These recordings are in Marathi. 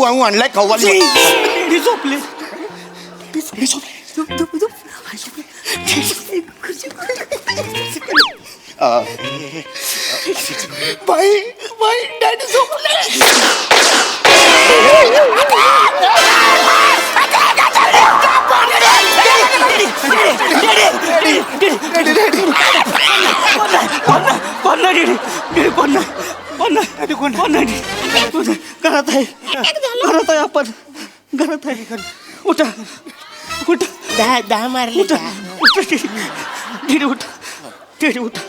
आऊ आणलाय कव्वाली. झोपले बाई बाई डॅडी झोपले. घरात आहे आपण घरात आहे. उठा उठा 10 मारले उठा उठा डेडी उठा डेडी उठा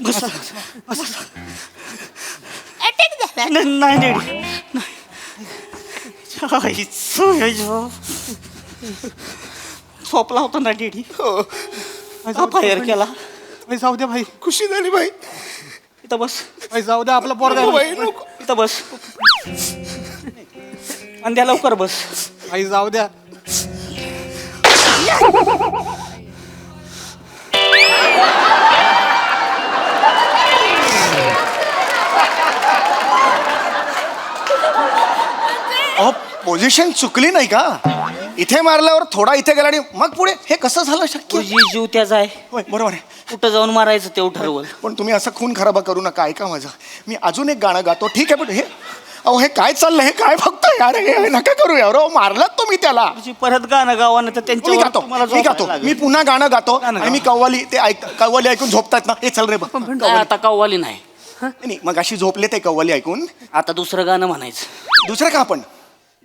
बसा बसा. नाही डेडी नाही झोपला होता ना डेडी. फायर केला. जाऊ द्या भाई. खुशी झाली बाई. इथं बस भाई जाऊ द्या आपला पोरगा. बाई नको. इथं बस आणि द्या लवकर बस. भाई जाऊ द्या. पोझिशन चुकली नाही का? इथे मारल्यावर थोडा इथे गेला आणि मग पुढे हे कसं झालं शक्य? जीव त्याचा आहे. होय बरोबर आहे. कुठं जाऊन मारायचं ते ठरवलं. पण तुम्ही असं खून खराबा करू नका. ऐका माझं. मी अजून एक गाणं गातो ठीक आहे. पण हे अहो हे काय चाललंय? हे काय बघतोय यार? हे नका करू यार. मारलात तुम्ही त्याला. परत गाणं गावानं तर मी त्यांच्या गातो मी पुन्हा गाणं गातो आणि मी कव्वाली ते कव्वाली ऐकून झोपतात ना. हे चल रे बघ. आता कव्वाली नाही. नाही मग अशी झोपले ते कव्वाली ऐकून. आता दुसरं गाणं म्हणायचं. दुसरं का आपण?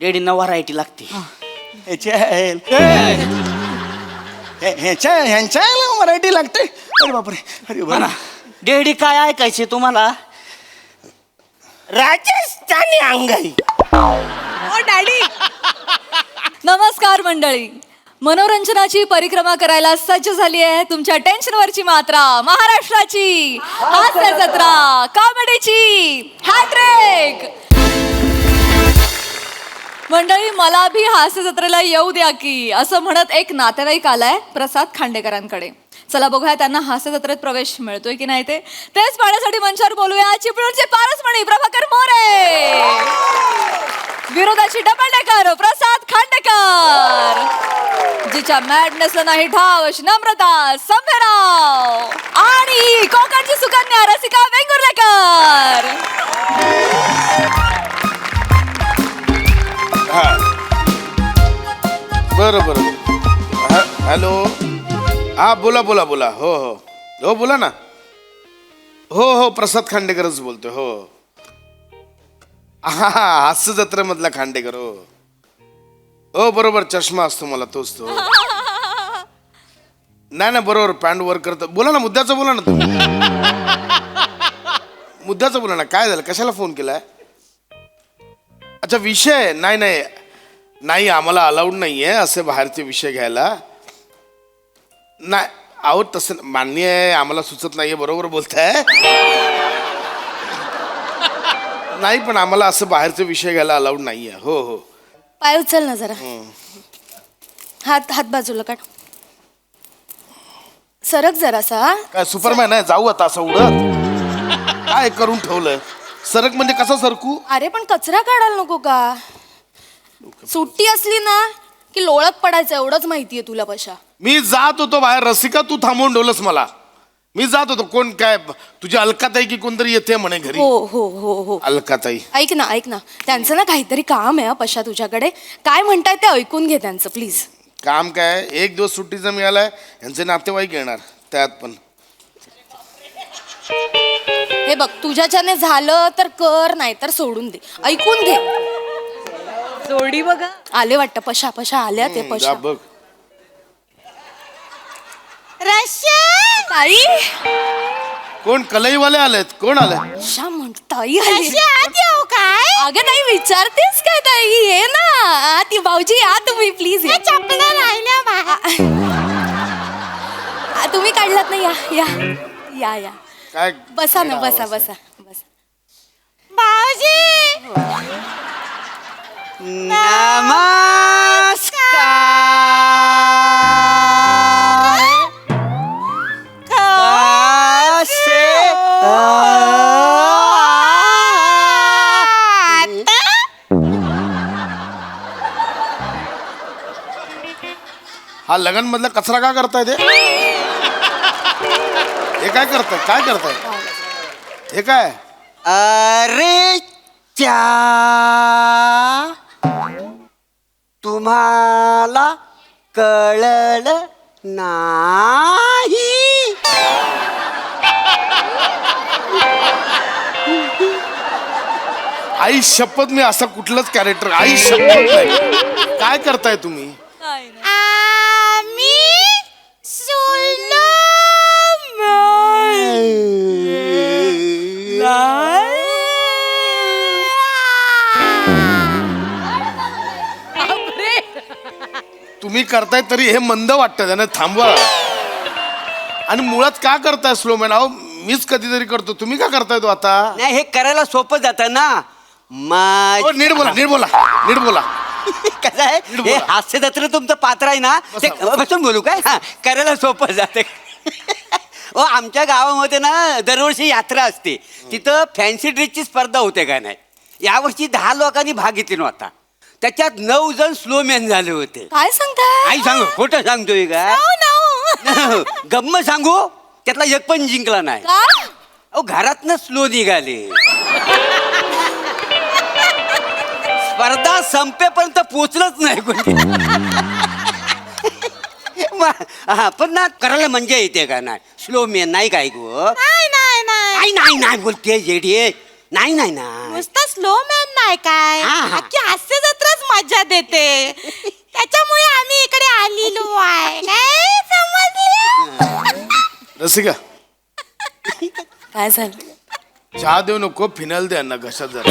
डेडींना व्हरायटी लागते. ह्यांच्या मराठी लागते. अरे बापरे. अरे म्हणा डेडी काय ऐकायचे तुम्हाला? राजस्थानी अंगाई. ओ डॅडी. नमस्कार मंडळी. मनोरंजनाची परिक्रमा करायला सज्ज झाली आहे तुमच्या टेन्शनवरची मात्रा. महाराष्ट्राची हास्य जत्रा कॉमेडीची हॅट्रिक. मंडळी मला भी हास्य जत्रेला येऊ द्या की असं म्हणत एक नातेवाईक आलाय प्रसाद खांडेकरांकडे. चला बघूया त्यांना हास्य जत्रेत प्रवेश मिळतोय की नाही ते. तेच पाहण्यासाठी मंचावर बोलूया चिपळूणचे पारसमणी प्रभाकर मोरे, विरोधाची डबल डेकर प्रसाद खांडेकर, जिच्या मॅडनेसला नाही ठाव अशी नम्रता संभेराव आणि कोकणची सुकन्या रसिका वेंगुर्लेकर. बरं बरं. हॅलो. हा बोला बोला बोला. हो हो हो बोला ना. हो हो प्रसाद खांडेकरच बोलतोय. हो हा हास्य जत्रेमधला खांडेकर. हो हो बरोबर. चष्मा असतो मला तोच तो. नाही ना बरोबर. पॅन्ट वर करत. बोला ना मुद्द्याचं बोला ना तुम्ही. मुद्द्याचं बोला ना. काय झालं? कशाला फोन केलाय? अच्छा विषय. नाही नाही नाही आम्हाला अलाउड नाही आहे असे बाहेरचे विषय घ्यायला. नाही अहो तसं मान्य आहे. आम्हाला सुचत नाहीये. बरोबर बोलताय. नाही पण आम्हाला असं बाहेरचे विषय घ्यायला अलाउड नाहीये. हो हो. पाय उचल ना जरा. हात हात बाजूला काढ. सरक जरासा. काय सुपरमॅन आहे? जाऊ आता असं उडत. काय करून ठेवलंय? सरक म्हणजे कसा सरकू? अरे पण कचरा काढायला नको का? सुट्टी असली ना की लोळत पडायचं एवढंच माहितीये तुला. पशा मी जात होतो बाहेर. रसिका तू थांबवून ठेवलंस मला. मी जात होतो. कोण काय तुझी अलकाताई की कोणतरी येते म्हणे घरी. हो हो हो हो. अलकाताई. ऐक ना ऐक ना त्यांचं ना काहीतरी काम आहे पशा तुझ्याकडे. काय म्हणताय ते ऐकून घे त्यांचं प्लीज. काम काय? एक दिवस सुट्टीचा मिळालाय. यांचे नातेवाईक येणार त्यात पण. हे बघ तुझ्याच्याने झालं तर कर नाही तर सोडून दे. ऐकून घे. जोडी बघा आले वाटतं. पशा पशा आल्या ते पशा. बघ ताई. कोण कलईवाले आलेत? कोण आले? शा म्हणतो ताई आली. काय अगं नाही विचारतेस काय ताई? ये ना ती भाऊजी या तुम्ही प्लीज. तुम्ही काढलात ना. या या या या. काय बसा ना. बसा बसा बसा. हा लगन मधला कचरा का करताय ते हे काय करताय हे काय अरे च्या तुम्हाला कळलं नाही. आई शपथ मी असं कुठलंच कॅरेक्टर आई शपथ नाही. काय करताय तुम्ही आम्ही तुम्ही करताय तरी हे मंद वाटतं त्याने थांबवा. आणि मुळात का करताय स्लो मॅन? अहो मीच कधीतरी करतो, तुम्ही का करताय तो आता? नाही हे करायला सोपं जातं ना. ओ, नीट बोला कसं आहे बोला. हे हास्य जत्रा तुमचं पात्र आहे ना ते बसून बोलू काय हा करायला सोपं जाते. हो आमच्या गावामध्ये ना दरवर्षी यात्रा असते. तिथं फॅन्सी ड्रेसची स्पर्धा होते का नाही. यावर्षी 10 लोकांनी भाग घेतली नव्हता. त्याच्यात 9 जण स्लो मॅन झाले होते. काय सांगताय? आई सांगू खोटं सांगतोय का? गम्म सांगू त्यातला एक पण जिंकला नाही. अहो घरातनं स्लो निघाले. स्पर्धा संपेपर्यंत पोचलंच नाही कोणी. पण ना करायला मजा येते का नाही. स्लो मॅन नाही काय गो नाही बोलते जेडी नाही नुसतं स्लो मॅन नाही काय अख्खी हास्य जत्राच मजा देते. त्याच्यामुळे आम्ही इकडे आलेलो आहे. काय समजलं? रसिका काय झालं? चहा देऊ नको, फिनाईल दे यांना घशात जरा.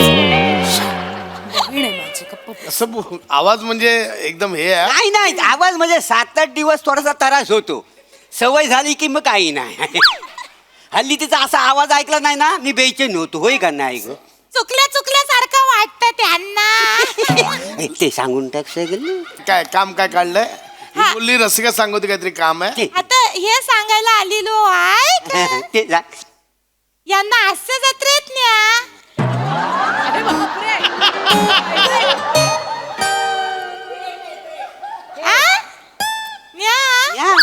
असं आवाज म्हणजे एकदम हे आहे. नाही आवाज म्हणजे 7-8 दिवस थोडासा त्रास होतो. सवय झाली की मग काही नाही. हल्ली तिचा असा आवाज ऐकला नाही ना मी बेचैन होतो. होय का नाही ग? चुकल्यासारखं वाटतं त्यांना. ते सांगून टाक सगळं. काय काम काय काढलंय? ही बोलली रसिका सांगते काहीतरी काम आहे. आता हे सांगायला आलेलो आहे ते जा. यांना हास्य जत्रेत न्या. आ? न्या. या.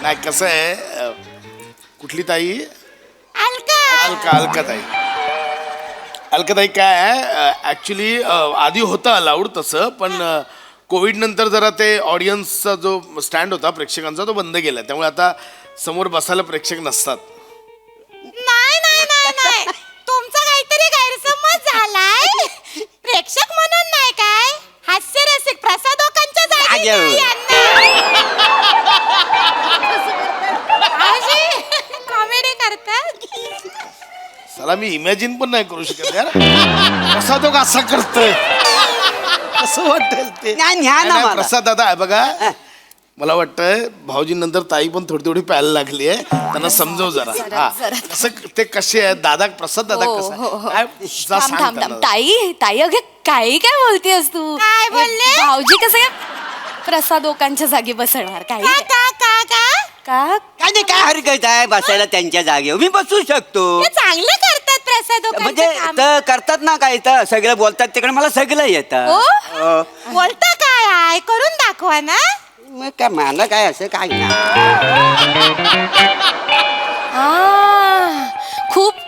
नाही कसं आहे कुठली ताई? अलका. अलकाताई काय आहे ऍक्च्युली आधी होतं अलाउड तसं, पण कोविड नंतर जरा ते ऑडियन्सचा जो स्टँड होता प्रेक्षकांचा तो बंद केला. त्यामुळे आता समोर बसायला प्रेक्षक नसतात. नाही तुमचा काहीतरी गैरसमज झालाय. प्रेक्षक म्हणून नाही काय हास्यरसिक प्रसादोकांच्या जागी अगं. नाही यांना. कॉमेडी करतात. चला मी इमॅजिन पण नाही करू शकत यार. कसा तो असा करतोय असं वाटेल ते. नाही, न्या ना नाही, नाही, मला. प्रसाद दादा आहे बघा. मला वाटतंय भाऊजी नंतर ताई पण थोडी प्यायला लागली आहे. त्यांना समजव जरा. हा कसं ते कसे आहेत दादा प्रसाद दादा कसं काय जा सांग थांब त्यांना. ताई अगं काय बोलतेस तू? काय बोलले? भाऊजी कसं काय प्रसादोकांच्या जागी बसणार? काय का काय नाही काय हरकत आहे बसायला त्यांच्या जागेवर मी बसू शकतो. चांगलं करतात म्हणजे प्रसादोकांचं तर करतात ना काय तर सगळं बोलतात तिकडे मला सगळं येतं. काम. बोलता काय आहे करून दाखवा ना. मग काय मला काय असं काय नाही.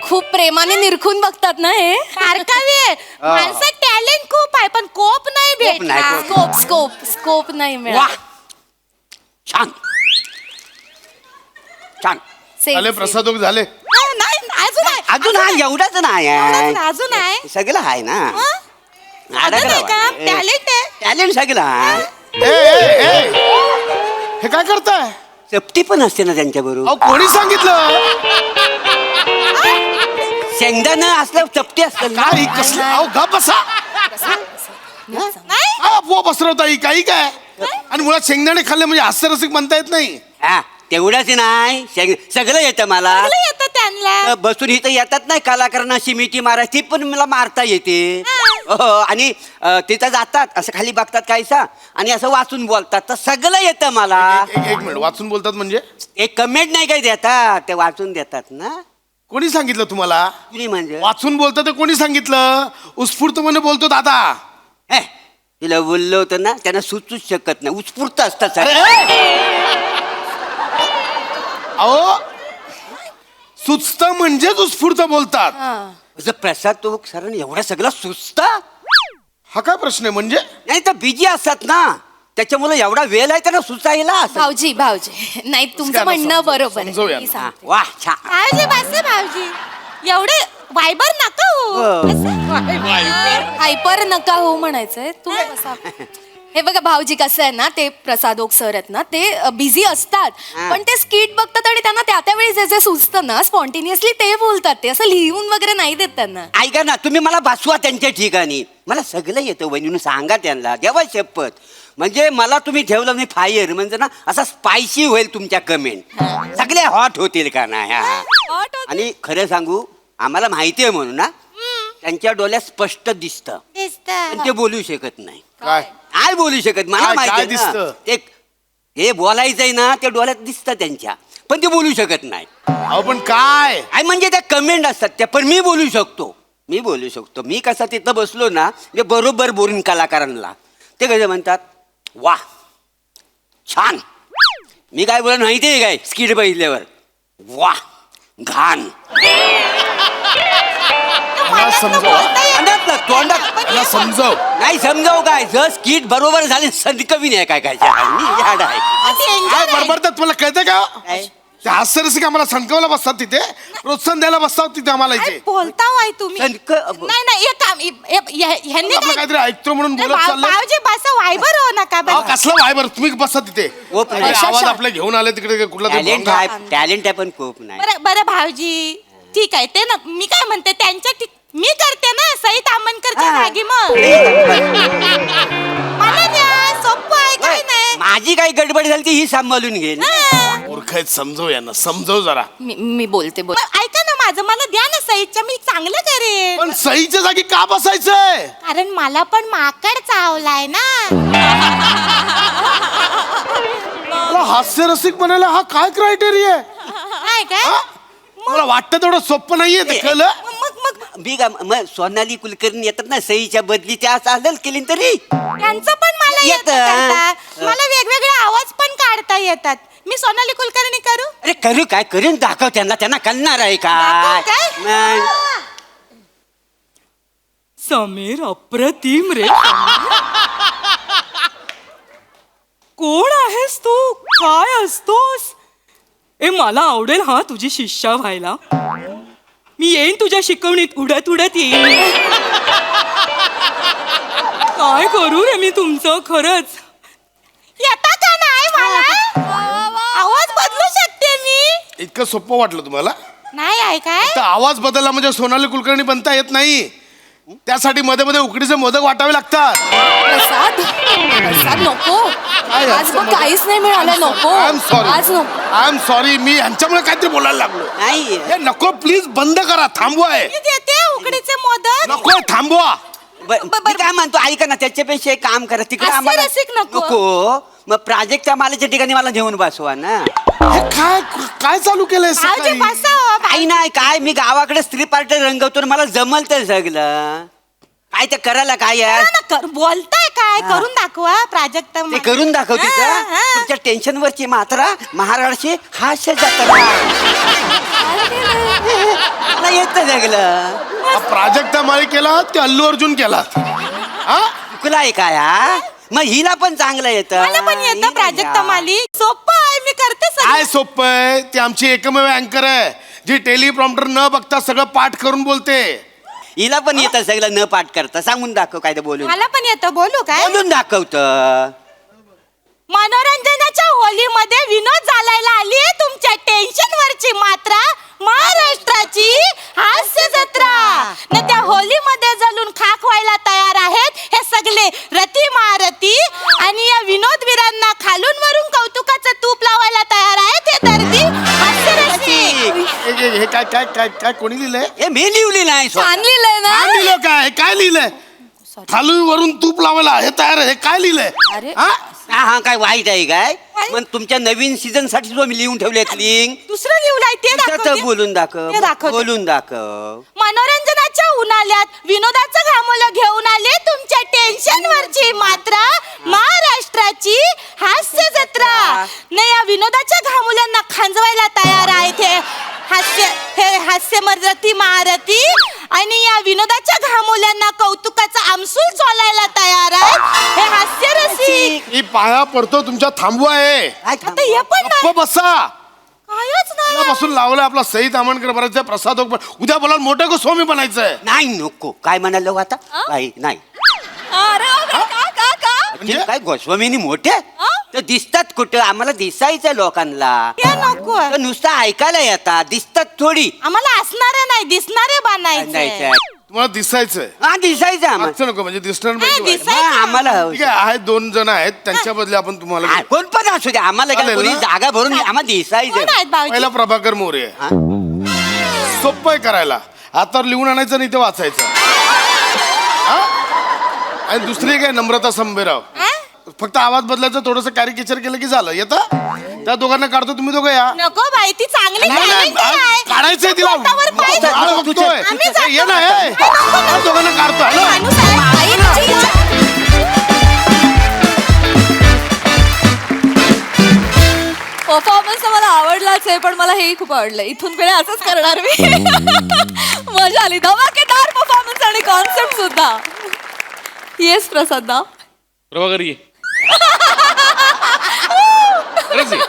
खूप प्रेमाने निरखून बघतात ना हे. माणसात टॅलेंट खूप आहे पण कोप नाही भेटला. स्कोप नाही वा मिळाला. छान छान. झाले प्रसादोक झाले. अजून हा एवढाच नाही आहे. अजून आहे सगळं आहे ना. टॅलेंट आहे. टॅलेंट सगळं आहे. हे काय करताय? सेफ्टी पण असते ना त्यांच्या बरोबर. अहो कोणी सांगितलं? शेंगदाणा असलं चपटी असतं ना. काय कसलं? अहो गप बसा. अहो बसरवताई काही काय. आणि मुळात शेंगदाणे खाल्ले म्हणजे हास्यरसिक म्हणता येत नाही. हा तेवढंच नाही सगळं येतं मला. येतं त्यांना. बसून इथं येतात नाही कलाकारांना शिमिटी मारायची पण मला मारता येते. आणि तिथं जातात असं खाली बघतात कायसा आणि असं वाचून बोलतात तर सगळं येतं मला. एक मिनिट वाचून बोलतात म्हणजे? एक कमेंट नाही काय देतात ते वाचून देतात ना. कोणी सांगितलं तुम्हाला? कुणी म्हणजे वाचून बोलतं ते कोणी सांगितलं? उत्स्फूर्तपणे बोलतो दादा. हे, तिला बोललो होतं ना त्यांना सुचूच शकत नाही उत्स्फूर्त असतात सर. अहो सुचत म्हणजेच उत्स्फूर्त बोलतात. जर प्रसाद तो सरांनी एवढा सगळं सुचता हा काय प्रश्न आहे म्हणजे? नाही तर बिजी असतात ना त्याच्यामुळे एवढा वेळ आहे त्यांना सुचायला असं. भाऊजी भाऊजी नाही तुमचं त्यांना म्हणणं समजव- बरोबर आहे. समजवूया मी ना. सांगते. वा छान. भाऊजी बस भाऊजी एवढे वायबर नका हो. हायपर नका हो म्हणायचंय तुम्ही बसा. हे बघा भाऊजी कसं आहे ना ते प्रसाद ओक सर आहेत ना ते बिझी असतात पण ते स्किट बघतात आणि त्यांना त्या त्यावेळी जे जे सुचतं ना स्पॉन्टेनियसली ते बोलतात ते असं लिहून वगैरे नाही देत त्यांना. ऐका ना तुम्ही मला बसवा त्यांच्या ठिकाणी मला सगळं येतं वहिनीनं सांगा त्यांना देवा शपथ म्हणजे मला तुम्ही ठेवलं नाही फायर म्हणजे ना असा स्पायसी होईल तुमच्या कमेंट सगळे हॉट होतील का नाही हा. Hot होतील. आणि खरं सांगू आम्हाला माहिती आहे म्हणून ना त्यांच्या डोळ्यात स्पष्ट दिसतं पण ते बोलू शकत नाही. काय काय बोलू शकत मला काय- माहिती काय आहे ना. दिसतं? ते हे बोलायचंय ना ते डोळ्यात दिसतं त्यांच्या पण ते बोलू शकत नाही. अहो पण काय काय म्हणजे त्या कमेंट असतात त्या पण मी बोलू शकतो मी कसा तिथं बसलो ना मी बरोबर बोलून कलाकारांना ते कसे म्हणतात वा छान मी काय बोला माहिती काय स्किट बघितल्यावर वा घाण मला समजव तोंडात ना, तोंडात मला समजव. नाही समजाव काय जर स्किट बरोबर झाले संदकवी नाही काय मी याड आहे. काय बरोबर तर तुला कळतं का? काय? ते हास्यरसिक आम्हाला सणकवायला बसतात तिथे प्रोत्साहन द्यायला बसतात तिथे आम्हाला इथे. बोलता वाय तुम्ही सनक- नाही नाही हे काम ह्यांनी आपलं काहीतरी ऐकतो म्हणून बोलत चाललं. भाऊजी बस वायबर हो नका अहो बस. कसलं वाय बरं तुम्ही बसा तिथे खूप नाही. अरे, आवाज आपले घेऊन आले तिकडे कुठला तरी टॅलेंट भोंगा. आहे टॅलेंट आहे पण खूप नाही. बरं बरं भाऊजी ठीक आहे ते ना मी काय म्हणते त्यांच्या मी करते ना सई तामणकरच्या हा. जागी मग मला द्या सोपं आहे काय नाही माझी काही गडबड झाली ती ही सांभाळून घेईल. हा. मूर्ख आहेत, समजव यांना समजव जरा. मी बोलते बोल मग ऐका ना माझं मला द्या ना सईच्या मी चांगलं करेन पण सईच्या जागी का बसायचंय? कारण मला पण माकड चावलाय ना मला हास्यरसिक बनायला हा काय क्रायटेरिया आहे? काय काय हा? मला वाटतं तेवढं सोपं नाहीये ते कळलं. मग मग मी का मग सोनाली कुलकर्णी येतात ना सईच्या बदली त्या चालेल केली तरी त्यांचं पण मला येतं येतं. करता. मला वेगवेगळे आवाज पण काढता येतात मी सोनाली कुलकर्णी करू अरे करू काय करून दाखव त्यांना कळणार आहे दाखवू काय काय? मग समीर अप्रतिम रे कोण आहेस तू काय असतोस ए मला आवडेल हा तुझी शिष्या व्हायला मी येईन तुझ्या शिकवणीत उडत उडत येईन काय करू रे मी तुमचं खरंच येता का नाही मला आवाज बदलू शकते मी इतकं सोपं वाटलं तुम्हाला? नाही आहे काय तर आवाज बदलला म्हणजे सोनाली कुलकर्णी बनता येत नाही. त्यासाठी मध्ये मध्ये उकडीचे मोदक वाटावे लागतात. प्रसाद प्रसाद नको काय आज मग काहीच नाही मिळालं नको आय एम सॉरी आज नको आय एम सॉरी मी यांच्यामुळे काहीतरी बोलायला लागलो. नाही हे नको प्लीज बंद करा थांबवाय. मी देते उकडीचे मोदक नको थांबवा. मी काय म्हणतो ऐका ना त्याच्यापेक्षा एक काम करा तिकडे हास्य आम्हाला रसिक नको. मग प्राजक्तच्या मालाच्या ठिकाणी मला घेऊन बसवा ना. हे काय काय चालू केलंय भाऊजी सकाळी? बसा हो, काही नाही काय मी गावाकडे स्त्री पार्टी रंगवतो आणि मला जमल तर सगळं काय ते करायला काय आहे ना, बोलताय काय करून दाखवा प्राजक्त ते करून दाखवते हा, का हा. तुमच्या टेन्शन वरची मात्रा महाराष्ट्राची हास्य जत्रा मला येत सगळं हा प्राजक्ता माळी केला की अल्लू अर्जुन केला? हा चुकला आहे काय हा मग हिला पण चांगलं येतं मला पण येतं प्राजक्त माली सोपं आहे मी करते काय सगळं सोपं आहे? ती आमची एकमेव अँकर आहे जी टेलिप्रॉम्प्टर न बघता सगळं पाठ करून बोलते. हिला पण येतं सगळं न पाठ करता सांगून दाखव काय ते बोलून मला पण येतं बोलू काय बोलून दाखवत मनोरंजनाच्या होलीमध्ये विनोद घालायला आली तुमच्या टेन्शन वरची मात्रा महाराष्ट्राची हास्य जत्रा न त्या होलीमध्ये जलून खाक व्हायला तयार आहेत हे सगळे रती महारथी आणि या विनोदवीरांना खालून वरून कौतुकाचं तूप लावायला तयार आहेत हे दर्दी हास्यरसिक हे काय काय काय काय कोणी लिहिलंय? हे मी लिहिली नाही स्वतः. छान लिहिलंय ना काय लिहिलं? काय काय लिहिलंय? खालून वरून तूप लावायला हे तयार आहे. हे काय लिहिलंय? अरे हा? हा हा काय वाईट आहे काय मग तुमच्या नवीन सीझन साठी सुद्धा मी लिहून ठेवलेत लिंक दुसरं लिहलंय ते दाखवते. बोलून दाखव ते दाखवते. बोलून दाखव. मनोरंजनाच्या उन्हाळ्यात विनोदाचं घामोलं घेऊन आले तुमच्या टेन्शन वरची मात्रा महाराष्ट्राची हास्य जत्रा. नाही या विनोदाच्या घामोल्यांना खांजवायला तयार आहेत हे हास्य मर्जती महारथी आणि या विनोदाच्या घामोल्यांना कौतुकाचा आमसूल चोलायला तयार आहेत हे हास्य रसिक. मी पाया पडतो तुमच्या थांबवा आहे. आता हे पण नाही. गप्प बसा. कायच नाही. पासून लावलंय आपला सई तामणकर बनायचंय, प्रसाद ओक उद्या बोला मोठं गोस्वामी बनायचंय. नाही नको काय म्हणालो आता काही नाही. अरे बापरे, का का म्हणजे काय गोस्वामीनी मोठे तर दिसतात कुठं आम्हाला दिसायचं लोकांना. हे नको. तर नुसतं ऐकायला येतात दिसतात थोडी. आम्हाला असणारे नाही दिसणारे बनायचे. तुम्हाला दिसायचंय. हा दिसायचं आम्हाला. मागचं नको म्हणजे दिसणार हा, पाहिजे. दिसायचं. मग आम्हाला ठीक आहे आहेत 2 जण आहेत त्यांच्या बदले आपण तुम्हाला हा, कोण पण असू दे आम्हाला काय चालेल कोणी ना? जागा भरून आम्हाला कोण दिसायचं. आहेत भाऊजी? पहिला प्रभाकर मोरे आहे. सोपं आहे करायला. हातावर लिहून आणायचं नाही ते वाचायचं. हा? आणि दुसरी काय नम्रता संभेराव. हा? फक्त आवाज बदलायचं थोडंसं कॅरिकेचर केलं की झालं. येतं त्या दोघांना काढतो तुम्ही दोघं या. नको बाई ती चांगली नाही, नाही, talent आहे. काढायचंय तिला. पोटावर पाय काढ ठेवतो. बघतोय. आम्ही जातो. ये ना हे. त्या दोघांना काढतो. हॅलो. माणूस आहे. परफॉर्मन्स मला आवडलाच आहे पण मला हेही खूप आवडलं. इथून पुढे असंच करणार मी. मजा आली. धमाकेदार परफॉर्मन्स आणि कॉन्सेप्ट सुद्धा. येस प्रसाद ना. प्रभाकर ये. खरंच ये.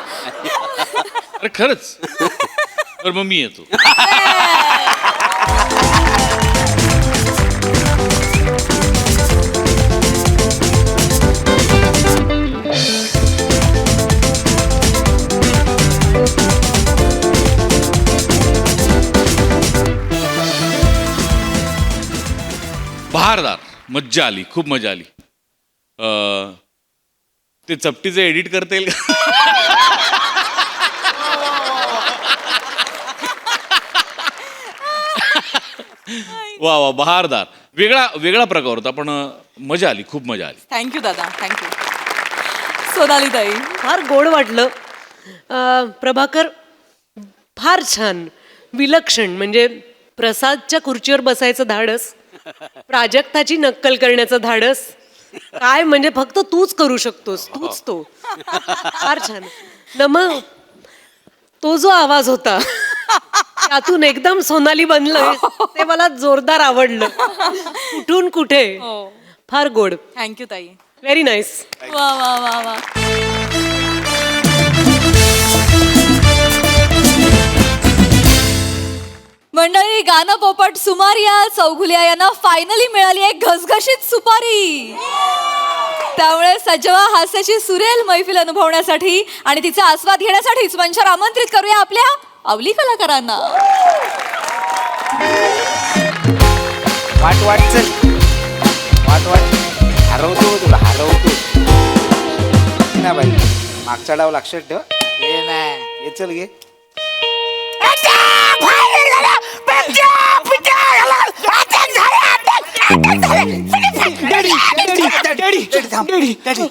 अरे खरंच. तर मग मी येतो. बहारदार. मज्जा आली खूप मजा आली. ते चपटीचं एडिट करता येईल का? वा वा बहारदार. वेगळा वेगळा प्रकार होता पण मजा आली खूप मजा आली. थँक्यू दादा थँक्यू. सोनाली ताई. फार गोड वाटलं. प्रभाकर फार छान विलक्षण. म्हणजे प्रसादच्या खुर्चीवर बसायचं धाडस, प्राजक्ताची नक्कल करण्याचं धाडस. काय म्हणजे फक्त तूच करू शकतोस. तूच तो. फार छान. न मग तो जो आवाज होता त्यातून एकदम सोनाली बनलं ते मला जोरदार आवडलं. कुठून कुठे. फार गोड. थँक्यू ताई. Very nice. वा वा वा वा. मंडळी गाणं पोपट सुमारिया चौघुलिया यांना फायनली मिळाली एक घसघशीत सुपारी. त्यामुळे सजवा हास्याची सुरेल मैफिल अनुभवण्यासाठी आणि तिचा आस्वाद घेण्यासाठीच मंचावर आमंत्रित करूया आपल्या अवली कलाकारांना. वाट वाट चल. वाट वाट हरवतो तुला हरवतो ना बाई. मागचा डाव लक्षात ठेव. ये ना ये चल घे.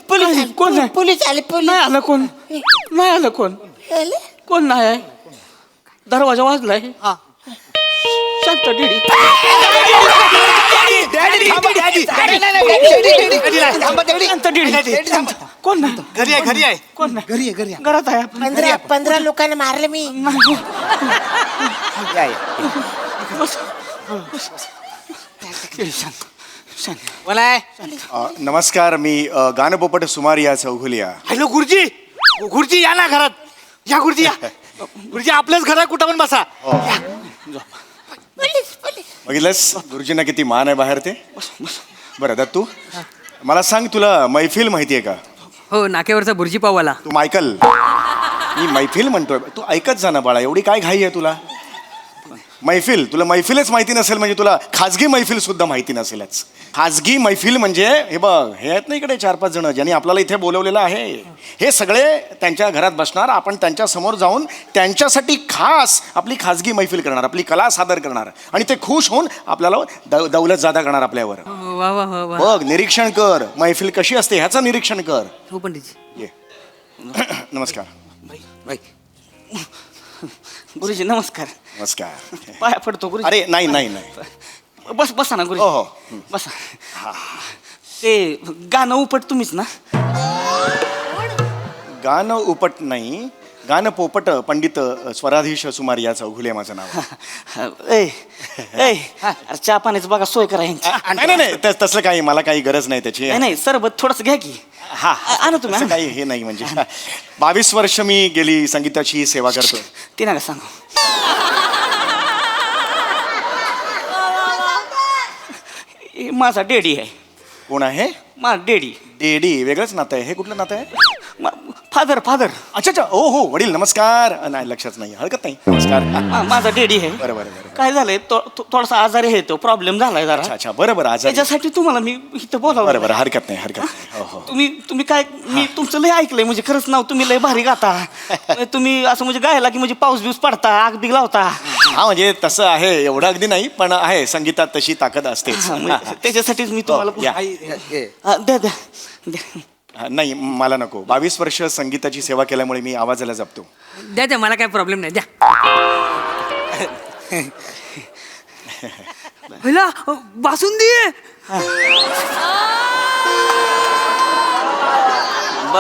कोण आहे? पोलीस आले पोलीस. नाही आलं कोण. नाही आलं कोण. कोण नाही आहे. दरवाजा वाजलाय. शांत डीडी. कोण नाही. घरी आहे घरी आहे. कोण नाही. घरी आहे घरी आहे. घरात आहे आपण. 15 लोकांना मारलं मी. या, या. कोण आहे? नमस्कार. मी गाणं पोपट सुमारिया चौघुलिया. हॅलो गुरुजी. गुरुजी या ना घरात. या गुरुजी या. गुरुजी आपल्याच घरात कुठं पण बसा. बघितलंस गुरुजींना किती मान आहे बाहेर ते. बरं दत्तू मला सांग तुला मैफिल माहितीये का? हो नाक्यावरचा बुर्जी पाववाला. तू मायकल. मी मैफिल म्हणतोय. तू ऐकत जा ना बाळा. एवढी काय घाई आहे तुला? मैफिल. तुला मैफिलच माहिती नसेल म्हणजे तुला खाजगी मैफिल सुद्धा माहिती नसेलच. खाजगी मैफिल म्हणजे हे बघ हे आहेत ना इकडे 4-5 जण ज्यांनी आपल्याला इथे बोलवलेलं आहे. हे सगळे त्यांच्या घरात बसणार. आपण त्यांच्या समोर जाऊन त्यांच्यासाठी खास आपली खाजगी मैफिल करणार. आपली कला सादर करणार आणि ते खुश होऊन आपल्याला दौलत जादा करणार आपल्यावर. वा वा वा वा. बघ निरीक्षण कर. मैफिल कशी असते ह्याचं निरीक्षण कर. हो पंडितजी. ये नमस्कार. बाई. गुरुजी नमस्कार. नमस्कार. पाया पडतो गुरुजी. अरे नाही नाही नाही. बसा ना हो गुरुजी. हो. बसा. ते गाणं उपट तुम्हीच ना? गाणं उपट नाही, गाणं पोपट पंडित स्वराधीश सुमार या चौघुले माझं नाव. ए ए अरे चहा पाण्याचं बघा सोय करा यांची. नाही नाही नाही तसलं काही मला काही गरज नाही त्याची. नाही नाही सरबत थोडस घ्या की. हा आणा तुम्ही, असं आणा. काही हे नाही म्हणजे 22 वर्ष मी गेली संगीताची सेवा करतो. ते नका सांगू. हे माझा डेडी आहे. कोण आहे? माझा डेडी. डेडी वेगळंच नातं आहे. हे कुठलं नातं आहे? Father father. अच्छा अच्छा. ओ हो वडील नमस्कार. नाही लक्षात नाही, हरकत नाही. नमस्कार. माझा डेडी आहे. बरं बरं बरं. काय झालंय थोडासा आजारी आहे तो, प्रॉब्लेम झालाय अच्छा जरा. अच्छा बरं बरं. आजारी. त्याच्यासाठी तुम्हाला मी इथं बरं बोलावलं. बरं हरकत नाही हरकत नाही. हो हो. तुम्ही काय मी तुमचं लय ऐकलंय म्हणजे खरंच नाव तुम्ही लय भारी गाता. तुम्ही असं म्हणजे गायला की म्हणजे पाऊस बिऊस पडता आग बिग लावता. हा म्हणजे तसं आहे, एवढं अगदी नाही पण आहे, संगीतात तशी ताकद असतेच. म्हणजे त्याच्यासाठीच मी तुम्हाला या. द्या द्या द्या. नाही मला नको. 22 वर्ष संगीताची सेवा केल्यामुळे मी आवाजाला जपतो. द्या द्या मला काय प्रॉब्लेम नाही द्या. पहिला बासुंदी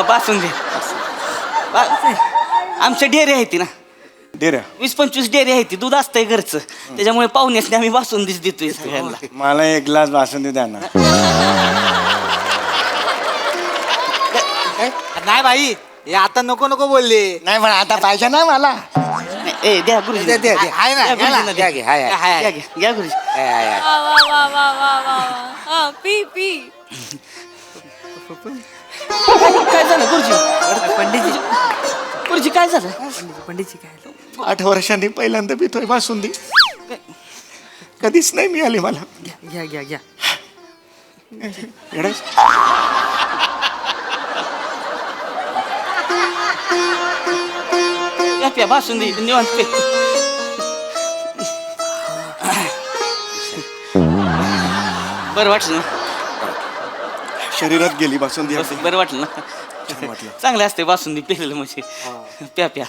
बासून दे. आमच्या डेअरी आहे ती ना, डेऱ्या 20-25 डेअरी आहे ती, दूध असतंय घरचं, त्याच्यामुळे पाहुण्यासने आम्ही बासुंदीच देतोय सगळ्यांना. मला एक ग्लास बासुंदी द्या ना. नाही बाई हे आता नको नको बोलले. नाही पण आता पाहिजे ना मला. ए द्या गुरुजी. दे, दे, दे. आहे ना, द्या गुरुजींना घ्या, द्या. घ्या, हाय, हाय. घ्या, घ्या, घ्या गुरुजी. हाय, हाय, हाय. वा वा वा वा वा वा वा. हा, पी पी. काय झालं गुरुजी? पंडितजी गुरुजी काय झालं? पंडितजी काय 8 वर्षांनी पहिल्यांदा पितोय बासुंदी. कधीच नाही मिळाली मला. घ्या घ्या घ्या. एवढं? या प्या बासुंदी निवांत पे. बरं वाटलं ना? शरीरात गेली बासुंदी. अगदी. बरं वाटलं ना? छान वाटलं. चांगले असते बासुंदी पेलेलं म्हणजे. प्या प्या.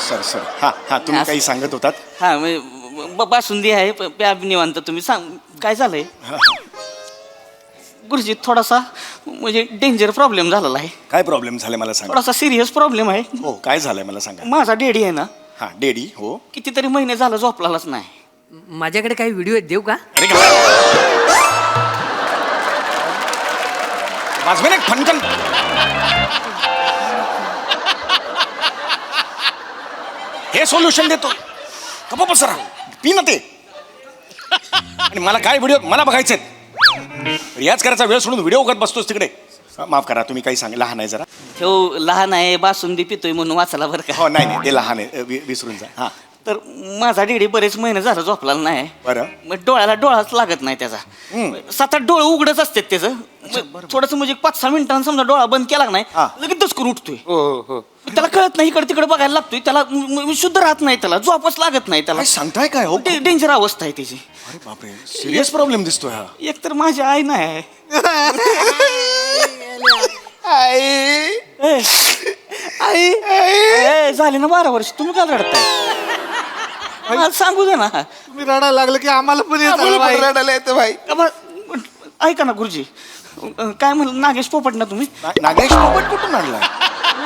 सर सर हा हा तुम्ही काही सांगत होतात. हा म्हणजे बासुंदी आहे प्या निवांत. तुम्ही सांग काय झालंय? गुरुजी थोडासा म्हणजे डेंजर प्रॉब्लेम झालेला आहे. काय प्रॉब्लेम झालाय मला सांगा. थोडासा सिरियस प्रॉब्लेम आहे. हो काय झालंय मला सांगा. माझा डेडी आहे ना, हा डेडी. हो कितीतरी महिने झालं झोपलाच नाही. माझ्याकडे काही व्हिडिओ आहेत देऊ का? अरे वाजवेन एक फनकन. हे सोल्युशन देतो. कपा पसरा पी ना ते. आणि मला काय व्हिडिओ मला बघायचे. रियाज करायचा वेळ सोडून व्हिडिओ बघत बसतोस तिकडे. माफ करा तुम्ही काही सांग. लहान आहे जरा. तो लहान आहे बासुंदी पितोय म्हणून वाचला बरं का. हो नाही नाही ते लहान आहे. विसरून जा. हा तर माझा डेडी बरेच महिने झालं झोपला नाही. बरं. मग डोळ्याला डोळाच लागत नाही त्याचा. 7-8 डोळे उघडच असतात त्याचं. थोडस म्हणजे 5-6 मिनिटांनी समजा डोळा बंद केला नाही हा. लगेच दचकून उठतोय. हो हो हो. त्याला कळत नाही इकडे तिकडे बघायला लागतोय. त्याला शुद्ध राहत नाही, त्याला झोपच लागत नाही त्याला. काय सांगताय काय हो. डेंजर अवस्था आहे त्याची. अरे बापरे सिरियस प्रॉब्लेम दिसतोय हा. एक तर माझी आई नाही. आई झाले ना 12 वर्ष. तुम्ही काय रडताय? मला सांगू दे ना. तुम्ही रडायला लागलं की आम्हाला पण येतं बाई. रडायला येतं बाई. ऐका ना गुरुजी, काय म्हणलं नागेश पोपट ना तुम्ही? नागेश पोपट कुठून आणला?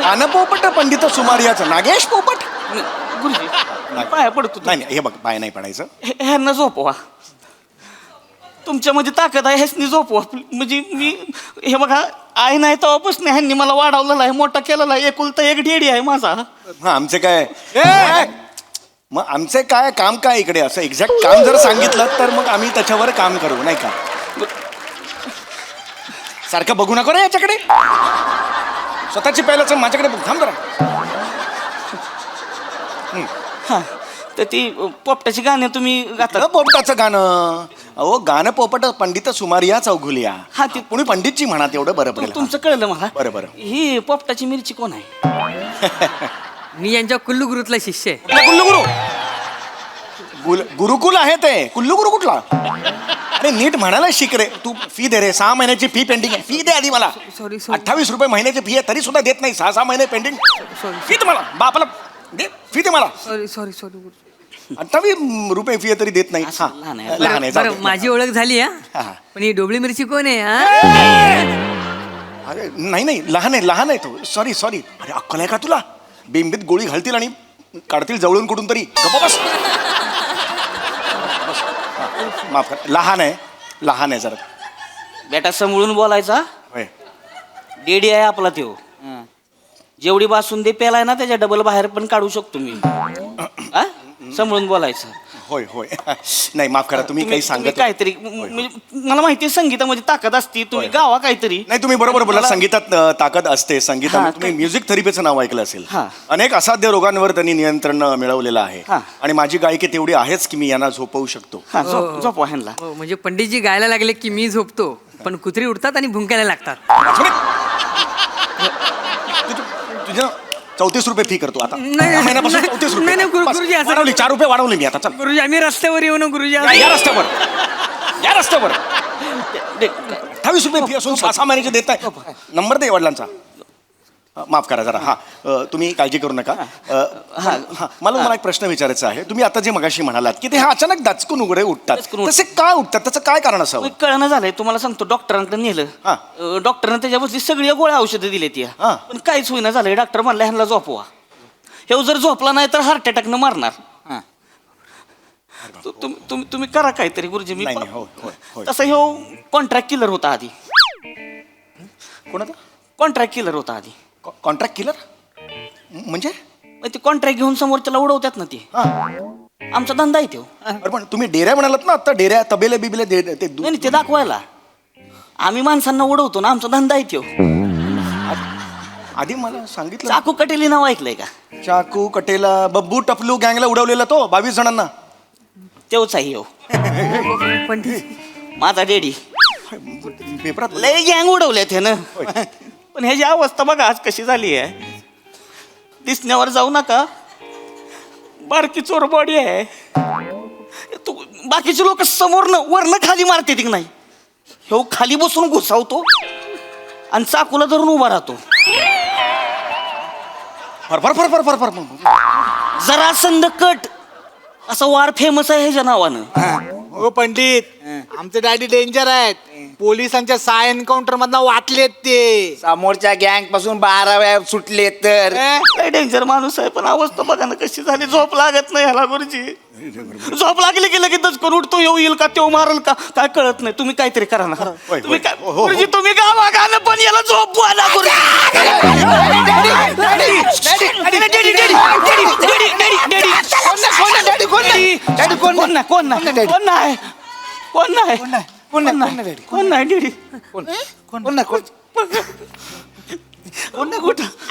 गाणं पोपट पंडित सुमारियाचं नागेश पोपट. गुरुजी पाया पडतो. नाही नाही, हे बघ पाय नाही पडायचं. ह्यांना झोपवा. तुमच्यामध्ये ताकद आहे, ह्यासनी झोपवा. म्हणजे मी हे बघा आई नाही तेव्हापासून ह्यांनी मला वाढवलेला आहे, मोठा केलेला आहे. एकुलता एक डेडी आहे माझा. हा आमचे काय मग आमचे काय काम काय इकडे असं एक्झॅक्ट काम जर सांगितलं तर मग आम्ही त्याच्यावर काम करू नाही का. सारखं बघू नको रे याच्याकडे. स्वतःची पहिल्याच माझ्याकडे बघ. थांब जरा. हा तर ती पोपटाची गाणी तुम्ही गाता. पोपटाचं गाणं. अहो गाणं पोपट पंडित सुमारिया चौघुलिया. हा ती कोणी पंडितची म्हणा तेवढं बरं पडेल. तुमचं कळलं मला. बरं बरं. ही पोपटाची मिरची कोण आहे? मी यांच्या कुल्लू गुरुतला शिष्य आहे. कुल्लू गुरु गुरुकुल आहे ते. कुल्लू गुरु कुठला? अरे नीट म्हणायला शिक रे तू. फी दे रे, 6 महिन्याची फी पेंडिंग आहे. फी दे आधी मला. Sorry. 28 रुपये महिन्याची फी आहे तरी सुद्धा देत नाही. 6 महिने पेंडिंग. फी दे मला बापाला दे. फी दे मला. सॉरी 28 रुपये फी आहे तरी देत नाही. हा, लहान आहे. लहान आहे, जाऊ दे. माझी ओळख झाली हा. पण ही डोबळी मिरची कोण आहे अरे नाही लहान आहे तो. सॉरी अरे अक्कल आहे का तुला? बिंबीत गोळी घालतील आणि काढतील जवळून कुठून तरी. गप्प बस. माफ कर. लहान आहे जरा. बेटा समजून बोलायचा. होय. डेडी आहे आपला त्यो. जेवढी बासुंदी पेलाय ना त्याच्या डबल बाहेर पण काढू शकतो मी. हा? समजून बोलायचं. होय नाही माफ करा. तुम्ही काही तुम्ही सांगत काहीतरी म्हणजे मला माहिती आहे संगीतामध्ये ताकद असते. तुम्ही गावा काहीतरी. नाही तुम्ही बरोबर बोला. मला- संगीतात ताकद असते. संगीतात हा, तुम्ही म्युझिक थेरपीचं नाव ऐकलं असेल. हा. अनेक असाध्य रोगांवर त्यांनी नियंत्रण मिळवलेलं आहे. हा. आणि माझी गायकी तेवढी आहेच की मी यांना झोपवू शकतो. हा, झोपवा ह्यांना. म्हणजे पंडितजी गायला लागले की मी झोपतो पण कुत्री उठतात आणि भुंकायला लागतात. तुझ्या 34 रुपये फी करतो आता. नाही, या महिन्यापासून नाही, 34 रुपये. नाही, बस, गुरुजी, असं- वाढवली 4 रुपये वाढवले मी आता. चल गुरुजी आम्ही रस्त्यावर येऊ ना गुरुजी या रस्त्यावर 28 रुपये फी असून 6 महिन्याचे देत आहे. नंबर दे वडिलांचा. माफ करा जरा. हा तुम्ही काळजी करू नका. मला एक प्रश्न विचारायचा आहे. तुम्ही आता जे मगाशी म्हणालात की ते अचानक दचकून उघडे उठतात, तसे का उठतात? त्याचं काय कारण असावं? कळणं झालंय तुम्हाला सांगतो. डॉक्टरांकडे हा. नेलं. डॉक्टरनं त्याच्यावरची सगळी गोळ्या औषधं दिली ती. हा. पण काहीच होईना झालंय. डॉक्टर म्हणला ह्यांना झोपवा. हे जर झोपला नाही तर हार्ट अटॅकनं मारणार. हा. तुम्ही करा काहीतरी गुरुजी. मी नाही, हो. तसं ह्यो कॉन्ट्रॅक्ट किलर होता आधी. कोणाचा कॉन्ट्रॅक्ट किलर होता आधी. कॉन्ट्रॅक्ट किलर म्हणजे? मग ते कॉन्ट्रॅक्ट घेऊन समोरच्याला उडवतात ना ते. हा. आमचा धंदा आहे तो. अरे पण तुम्ही डेऱ्या म्हणालात ना आता. डेऱ्या तबेले बिबेले ते नाही ते दाखवायला. आम्ही माणसांना उडवतो ना. आमचा धंदा आहे तो. आधी मला सांगितलं. चाकू कटेली नाव ऐकलंय का? चाकू कटेला बब्बू टपलू गँगला उडवलेला तो 22 जणांना. तेच आहे ह्यो. पंडित माझा डेडी. पेपरात लय गँग उडवले त्यानं. पण ह्याची अवस्था बघा आज कशी झाली आहे. दिसण्यावर जाऊ नका. बारकी चोर बॉडी आहे. तू बाकीचे लोक समोरनं वरनं खाली मारते की नाही. ह्यो खाली बसून घुसावतो आणि चाकूला धरून उभा राहतो. फर जरा संद कट असा वार फेमस आहे ह्याच्या नावानं. हो पंडित, आमचे डॅडी डेंजर आहेत. पोलिसांच्या 6 एन्काउंटर मधनं वाचलेत ते. समोरच्या गँग पासून 12 वेळा सुटले तर लय डेंजर माणूस आहे. पण अवस्था बघा ना कशी झाली. झोप लागत नाही ह्याला गुरुजी. झोप लागली की लगेच करून उठतो. येईल का तो मारल का काय कळत नाही. तुम्ही काहीतरी करा ना. तुम्ही काय गुरुजी तुम्ही गावा गाणं पण याला झोपवा ना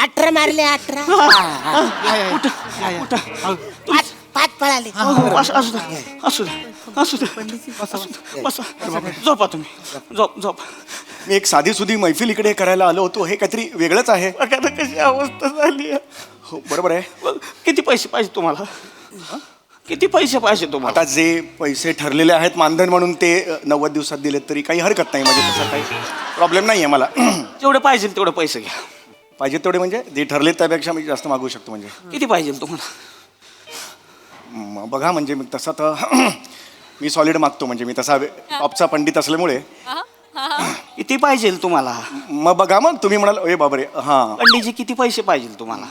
अठरा मारले 18 पाच पळाले. झोपा तुम्ही. झोप. मी एक साधी सुधी मैफिल इकडे करायला आलो होतो. हे काहीतरी वेगळंच आहे. बघा ना कशी अवस्था झाली आहे. हो बरोबर आहे. किती पैसे पाहिजे तुम्हाला? किती पैसे पाहिजे तुम्हाला? आता जे पैसे ठरलेले आहेत मानधन म्हणून ते 90 दिवसात दिलेत तरी काही हरकत नाही. म्हणजे तसा काही प्रॉब्लेम नाही आहे मला. जेवढे पाहिजे तेवढे पैसे घ्या. पाहिजे तेवढे म्हणजे जे ठरले त्यापेक्षा मी जास्त मागू शकतो. म्हणजे किती पाहिजे तुम्हाला? बघा म्हणजे मी तसा तर मी सॉलिड मागतो. म्हणजे मी तसा टॉपचा पंडित असल्यामुळे. किती पाहिजे तुम्हाला? मग बघा मग तुम्ही म्हणाल ए बाबरे. हां पंडितजी किती पैसे पाहिजे तुम्हाला?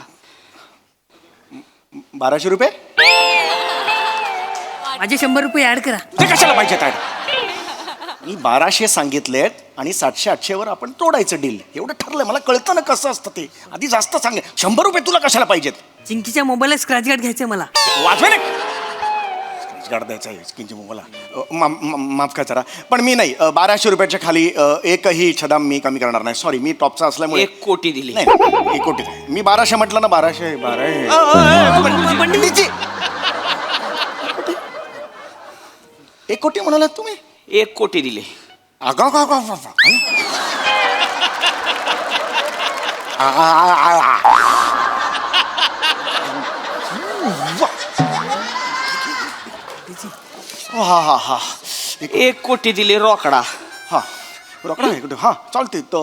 1200 रुपये. माझे 100 रुपये ऍड करा. ते कशाला पाहिजे काय? मी 1200 सांगितलेत आणि 700-800 वर आपण तोडायचं डील. एवढं ठरलंय. मला कळतं ना कसं असतं ते. आधी जास्त सांगे. 100 रुपये तुला कशाला पाहिजेत? चिंकीच्या मोबाईलला स्क्रॅच गार्ड घ्यायचंय मला. वाचवे ना स्क्रॅच गार्ड द्यायचा आहे स्किनची मला. माफ करा जरा. पण मी नाही 1200 रुपयाच्या खाली एकही छदाम मी कमी करणार नाही. सॉरी मी टॉपचा असल्यामुळे 1 कोटी दिली. नाही 1 कोटी. मी 1200 म्हटलं ना. 1200 पंडितजी 1 कोटी म्हणालात तुम्ही? 1 कोटी दिले. अगा हा 1 कोटी दिले रोकडा. हा रोकडा आहे कुठे? हा चालते ठीक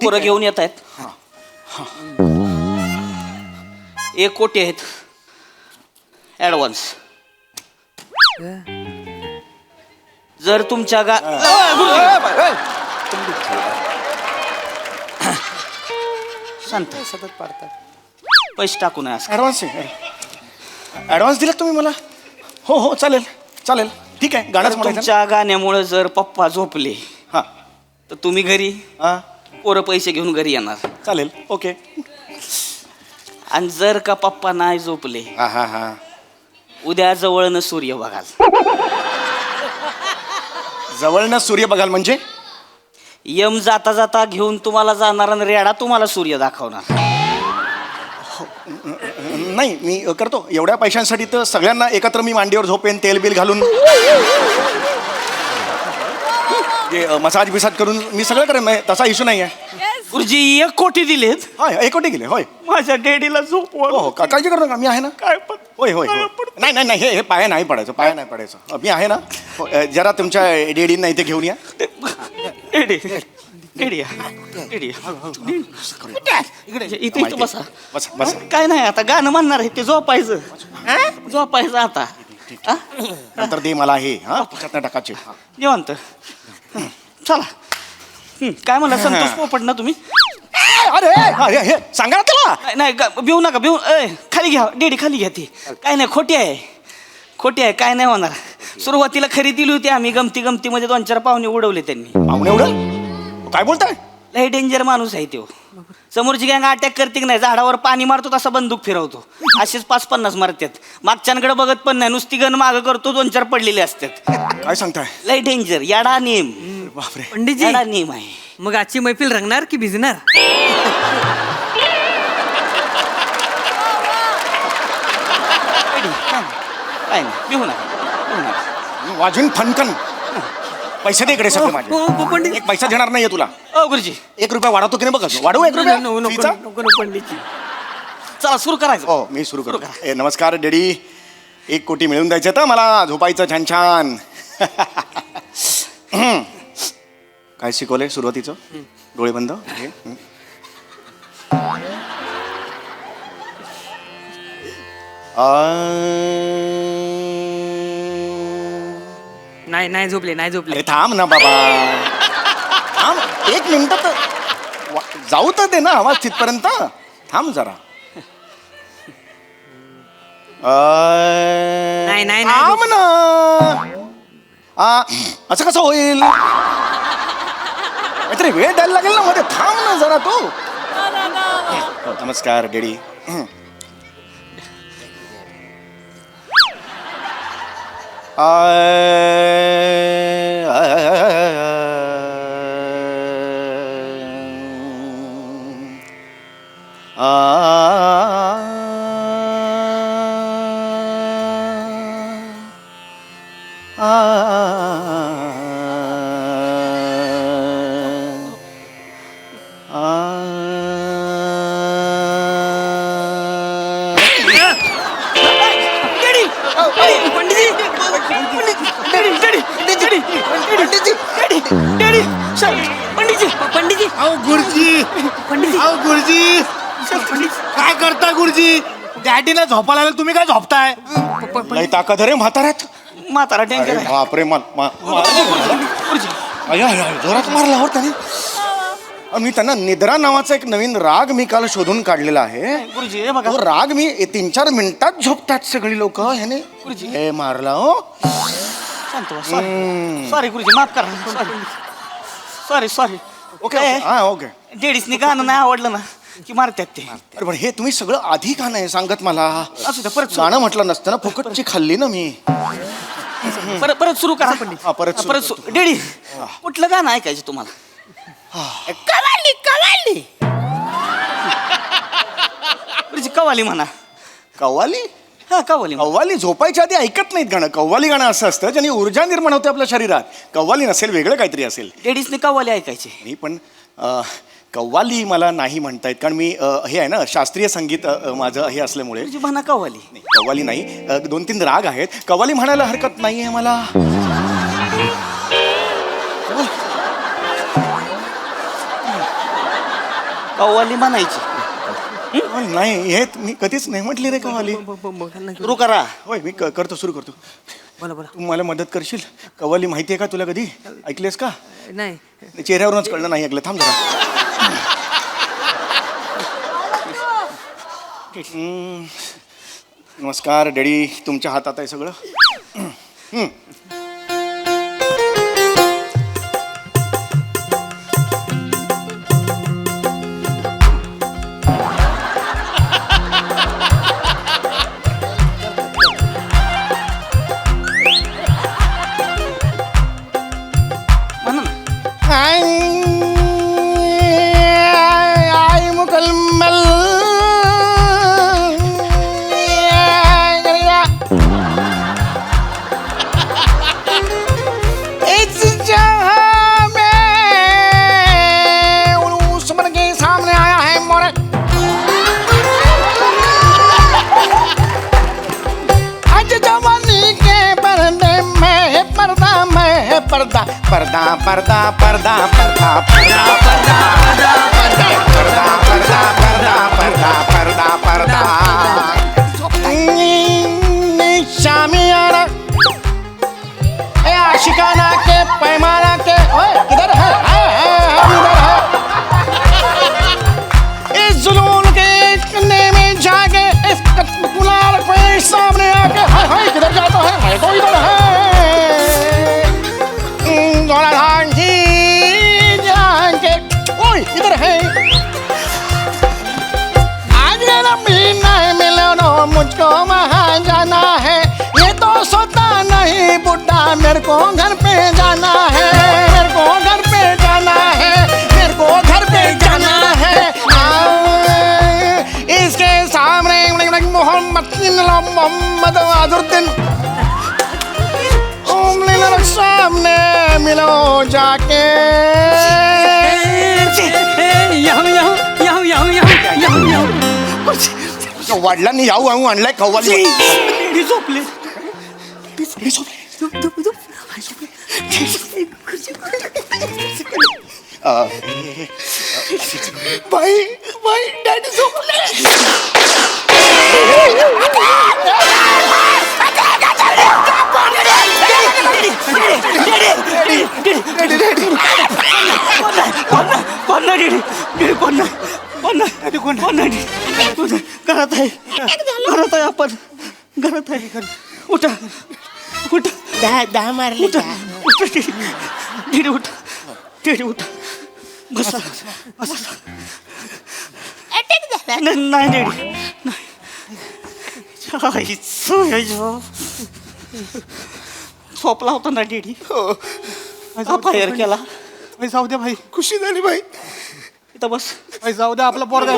पोरं आहे. घेऊन येत आहेत. 1 कोटी आहेत ऍडव्हान्स. जर तुमच्या शांत सतत पाडतात. पैसे टाकू नये असं. ॲडव्हान्स आहे. ॲडव्हान्स दिलात तुम्ही मला? हो हो चालेल चालेल ठीक आहे. गाणंच जर म्हणायचं ना? तुमच्या गाण्यामुळे जर पप्पा झोपले हा तर तुम्ही घरी हा पोरं पैसे घेऊन घरी येणार. चालेल ओके. आणि जर का पप्पा नाही झोपले हा हा हा उद्या जवळनं सूर्य बघाल. जवळनं सूर्य बघाल म्हणजे? यम जाता जाता घेऊन तुम्हाला जाणार आणि रेडा तुम्हाला सूर्य दाखवणार. नाही मी करतो. एवढ्या पैशांसाठी तर सगळ्यांना एकत्र मी मांडीवर झोपेन, तेल बिल घालून मसाज बिसाज करून मी सगळं करेन. तसा इश्यू नाही आहे. गुरुजी 1 कोटी दिलेत. होय 1 कोटी गेले. होय माझ्या डॅडीला झोपवा. हो काळजी करू नका मी आहे ना. काय पण होय होय होय. नाही नाही नाही हे पाया नाही पडायचं, पाया नाही पडायचं. मी आहे ना. हो, जरा तुमच्या डेडींना इथे घेऊन या. डॅडी डॅडी या. डॅडी या. इथे बसा. बस बस. काय नाही आता गाणं म्हणणार आहे ते झोपायचं. झोपायचं आता. हा? नंतर दे मला हे हा त्याच्यातनं टाकायचे. निवांत. चला. काय म्हणला संतोष पोपट ना तुम्ही? अरे अरे हे सांगा ना त्याला. नाही भिवू नका भिवू. खाली घ्या डेडी खाली घ्या ती. काय नाही खोटी आहे खोटी आहे काय नाही होणार. सुरुवातीला खरी दिली होती आम्ही गमती गमतीमध्ये 2-4 पाहुणे उडवले त्यांनी. पाहुणे एवढं काय बोलताय? लय डेंजर माणूस आहे तो. समोरची गँग अटॅक करते की नाही झाडावर पाणी मारतो तसा बंदूक फिरवतो. असेच 5-50 मारतात. मागच्यांकडे बघत पण नाही नुसती गण मागं करतो 2-4 पडलेले असतात. काय सांगताय? लय डेंजर याडा नेम. बापरे. पंडितजी याडा नेम आहे. मग आजची मैफिल रंगणार की भिजणार? काय नाही भिवू नका. वाजून फनकन. पैसे दे इकडे सगळे माझे. हो पंडित. एक पैसा देणार नाहीये तुला. ओ गुरुजी 1 रुपया वाढवतो की नाही बघा. वाढवू 1 रुपया फीचा? पंडितजी चला सुरू करायचं. हो मी सुरू करतो. नमस्कार डॅडी. 1 कोटी मिळून द्यायचं तर मला झोपायचं छान छान. काय शिकवलंय सुरुवातीचं? डोळे बंद. हे. नाही झोपले नाही झोपले. अरे थांब ना बाबा. थांब 1 मिनिट तर जाऊ तर दे ना आवाज तिथपर्यंत. थांब जरा. नाही थांब ना. असं कसं होईल? काहीतरी वेळ द्यायला लागेल ना मध्ये. थांब ना जरा तू. नमस्कार डॅडी. पंडितजी अहो गुरुजी. अहो गुरुजी काय करता गुरुजी? डॅडीला झोपायला लागलं तुम्ही काय झोपताय? लई ताकद रे म्हाताऱ्यात. म्हातारा डेंजर आहे. बापरे जोरात मारला हो त्याने. मी त्यांना निद्रा नावाचा एक नवीन राग मी काल शोधून काढलेला आहे. गुरुजी हे बघा तो राग मी 3-4 मिनिटात झोपतात सगळी लोक. ह्याने हे मारला हो. शांत सॉरी गुरुजी माफ करा. सॉरी ओके हा ओके. डेडीसनी गाणं नाही आवडलं ना की मारतात ते. अरे पण हे तुम्ही सगळं आधी का नाही सांगत मला? असू द्या परत गाणं म्हटलं नसतं ना. फुकटची खाल्ली ना मी. परत सुरू करा. हा, परत डेडी कुठलं गाणं ऐकायचं तुम्हाला? कवाली कवाली गुरुजी कवाली म्हणा. कव्वाली? हा कवाली म्हणा. कव्वाली झोपायच्या आधी ऐकत नाहीत गाणं. कव्वाली गाणं असं असतं ज्याने ऊर्जा निर्माण होते आपल्या शरीरात. कव्वाली नसेल वेगळं काहीतरी असेल. लेडीजने कव्वाली ऐकायची. नाही पण कव्वाली मला नाही म्हणता येत कारण मी हे आहे ना शास्त्रीय संगीत माझं हे असल्यामुळे. गुरुजी म्हणा कव्वाली. नाही, कव्वाली नाही. 2-3 राग आहेत. कव्वाली म्हणायला हरकत नाही आहे मला. कव्वाली म्हणायची. नाही हे मी कधीच नाही म्हटली रे कव्वाली. सुरू करा. होय मी करतो सुरू करतो. तू मला मदत करशील? कव्वाली माहिती आहे का तुला? कधी ऐकलेस का? नाही. चेहऱ्यावरूनच कळलं नाही ऐकलं. थांब जरा. नमस्कार डॅडी, तुमच्या हातात आहे सगळं. आई मुकम्मल इस जहां में उस मन के सामने आया है मोरे. आज जवानी के पर्दे में पर्दा में पर्दा पर्दा पर्दा पर्दा पर्दा पर्दा पर्दा पर्दा पर्दा पर्दा पर्दा पर्दा शामियाना ए आशिकाना के पैमाना के. ओए किधर है? हम इधर है. इस जुनून के कन्ने में जाके इस गुलाल के सामने आके हाय हाय किधर जाता है? हाय तो इधर है. इधर है. आज नहीं मिलो मुझको वहाँ जाना है. ये तो सोता नहीं बुढ़ा, मेरे को घर पे जाना है. मेरे को घर पे जाना है. मेरे को घर पे जाना है. इसके सामने मोहम्मद अजरुद्दीन सामने मिलो जाके. वडिलांनी याऊ आणू आणलाय कव्वाली. झोपले. बाई बाई डॅडी झोपले. घरात आहे आपण घरात आहे. उठा उठा. दहा मारले. उठा दीदी उठा. दीदी उठा. बसा बसा. नाही दीदी नाही. झोपला होता ना दीदी. फायर केला. जाऊ द्या भाई. खुशी झाली भाई. इथं बस. भाई जाऊ द्या आपला पोरगा.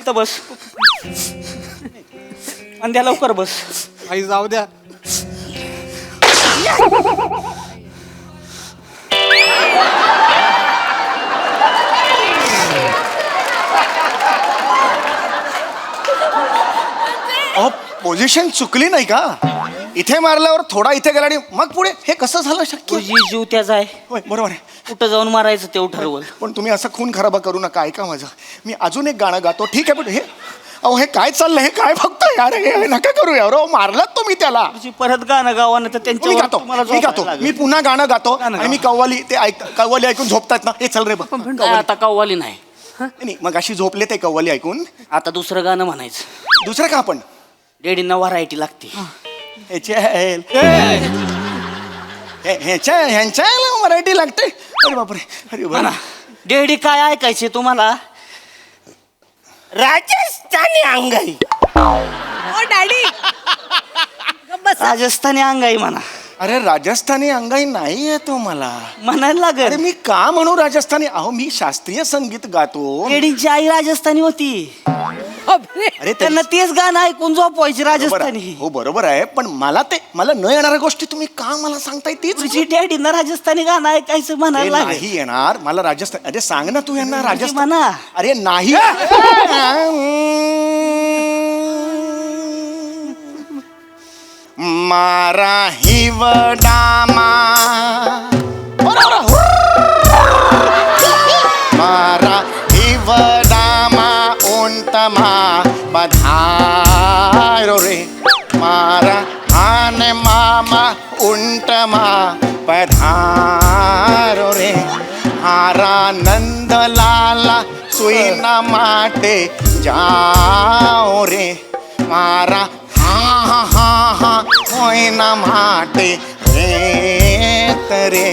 इथं बस. अंद्या लवकर बस. भाई जाऊ द्या. पोझिशन चुकली नाही का? इथे मारल्यावर थोडा इथे गेला आणि मग पुढे. हे कसं झालं शक्य? जीव त्याचा आहे. होय बरोबर आहे. कुठं जाऊन मारायचं ते ठरवलं. पण तुम्ही असं खून खराबा करू नका. ऐका माझं. मी अजून एक गाणं गातो ठीक आहे. पण हे अहो हे काय चाललंय? हे काय बघतोय यार? हे नका करू यार. मारलात तुम्ही त्याला. परत गाणं गावानं तर मी गातो. मी गातो. मी पुन्हा गाणं गातो आणि मी कव्वाली ते कव्वाली ऐकून झोपतात ना. हे चल रे बा. आता कव्वाली नाही. नाही मग अशी झोपले ते कव्वाली ऐकून. आता दुसरं गाणं म्हणायचं. दुसरं का? आपण डेडींना व्हरायटी लागते. ह्यांच्या मराठी लागते. अरे बापरे. अरे बरं. डेडी काय ऐकायचे तुम्हाला? राजस्थानी अंगाई. डॅडी राजस्थानी अंगाई म्हणा. अरे राजस्थानी अंगाई नाही आहे तो मला म्हणायला अरे लागेल. मी का म्हणू राजस्थानी? अहो मी शास्त्रीय संगीत गातो. डेडींची आई राजस्थानी होती. अरे त्यांना तेच गाणं ऐकून झोपवायची बरोबर आहे. राजस्थानी. हो बरोबर आहे. पण मला न येणाऱ्या गोष्टी तुम्ही का मला सांगताय? तीच तुझी डॅडींना राजस्थानी गाणं ऐकायचं अरे म्हणायला लागेल. नाही येणार मला राजस्थान. अरे सांग ना तू यांना राजस्थान. म्हणा. अरे नाही. मारा हिवडामा मारा हिवडा मा पधारो रे मारा आने मामा उंट मा पधारो रे हारा नंद लाला सुईना माटे जाओ रे मारा हा हा हा हा होईना माटे रे तरे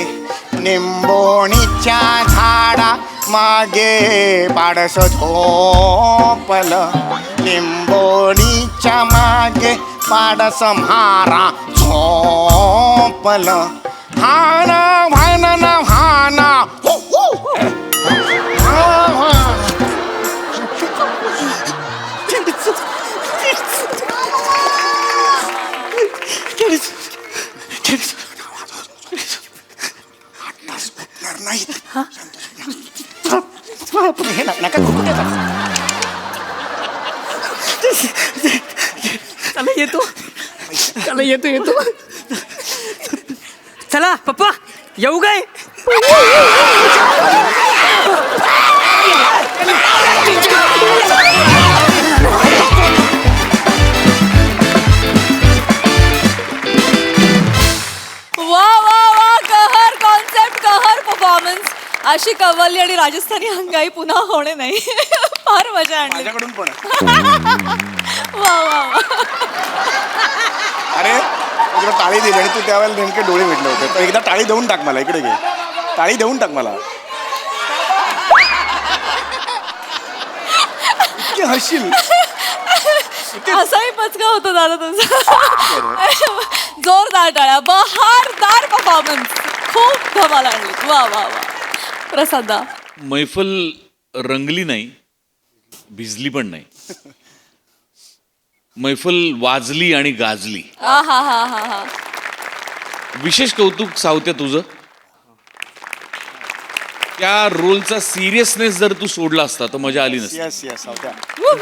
निंबोणीच्या झाडा मागे पाडस झोपलं लिंबोणीच्या मागे पाडस म्हारा झोपलं हाना भाना भाना हो, हो. हा, हा. नाही हे नका करू नका. चला येतो चला पप्पा येऊ काय वा वा वा कहर कॉन्सेप्ट कहर परफॉर्मन्स. अशी कव्वाली आणि राजस्थानी अंगाई पुन्हा होणे नाही. फार मजा आणली. माझ्याकडून पण वा वा वा. अरे तुला टाळी दिली आणि तू त्यावेळेला नेमके डोळे भेटले होते तर एकदा टाळी देऊन टाक मला. इकडे घे टाळी देऊन टाक मला. इतके हसशील. असाही पचका होतो दादा तुझा. जोरदार टाळ्या. बहारदार परफॉर्मन्स. खूप धमाल आणली. वा वा वा. प्रसादा. मैफल रंगली नाही, भिजली पण नाही. मैफल वाजली आणि गाजली. हा हा हा हा हा. विशेष कौतुक सावत्या तुझं. त्या रोलचा सिरियसनेस जर तू सोडला असता तर मजा आली नसती. येस येस होत्या.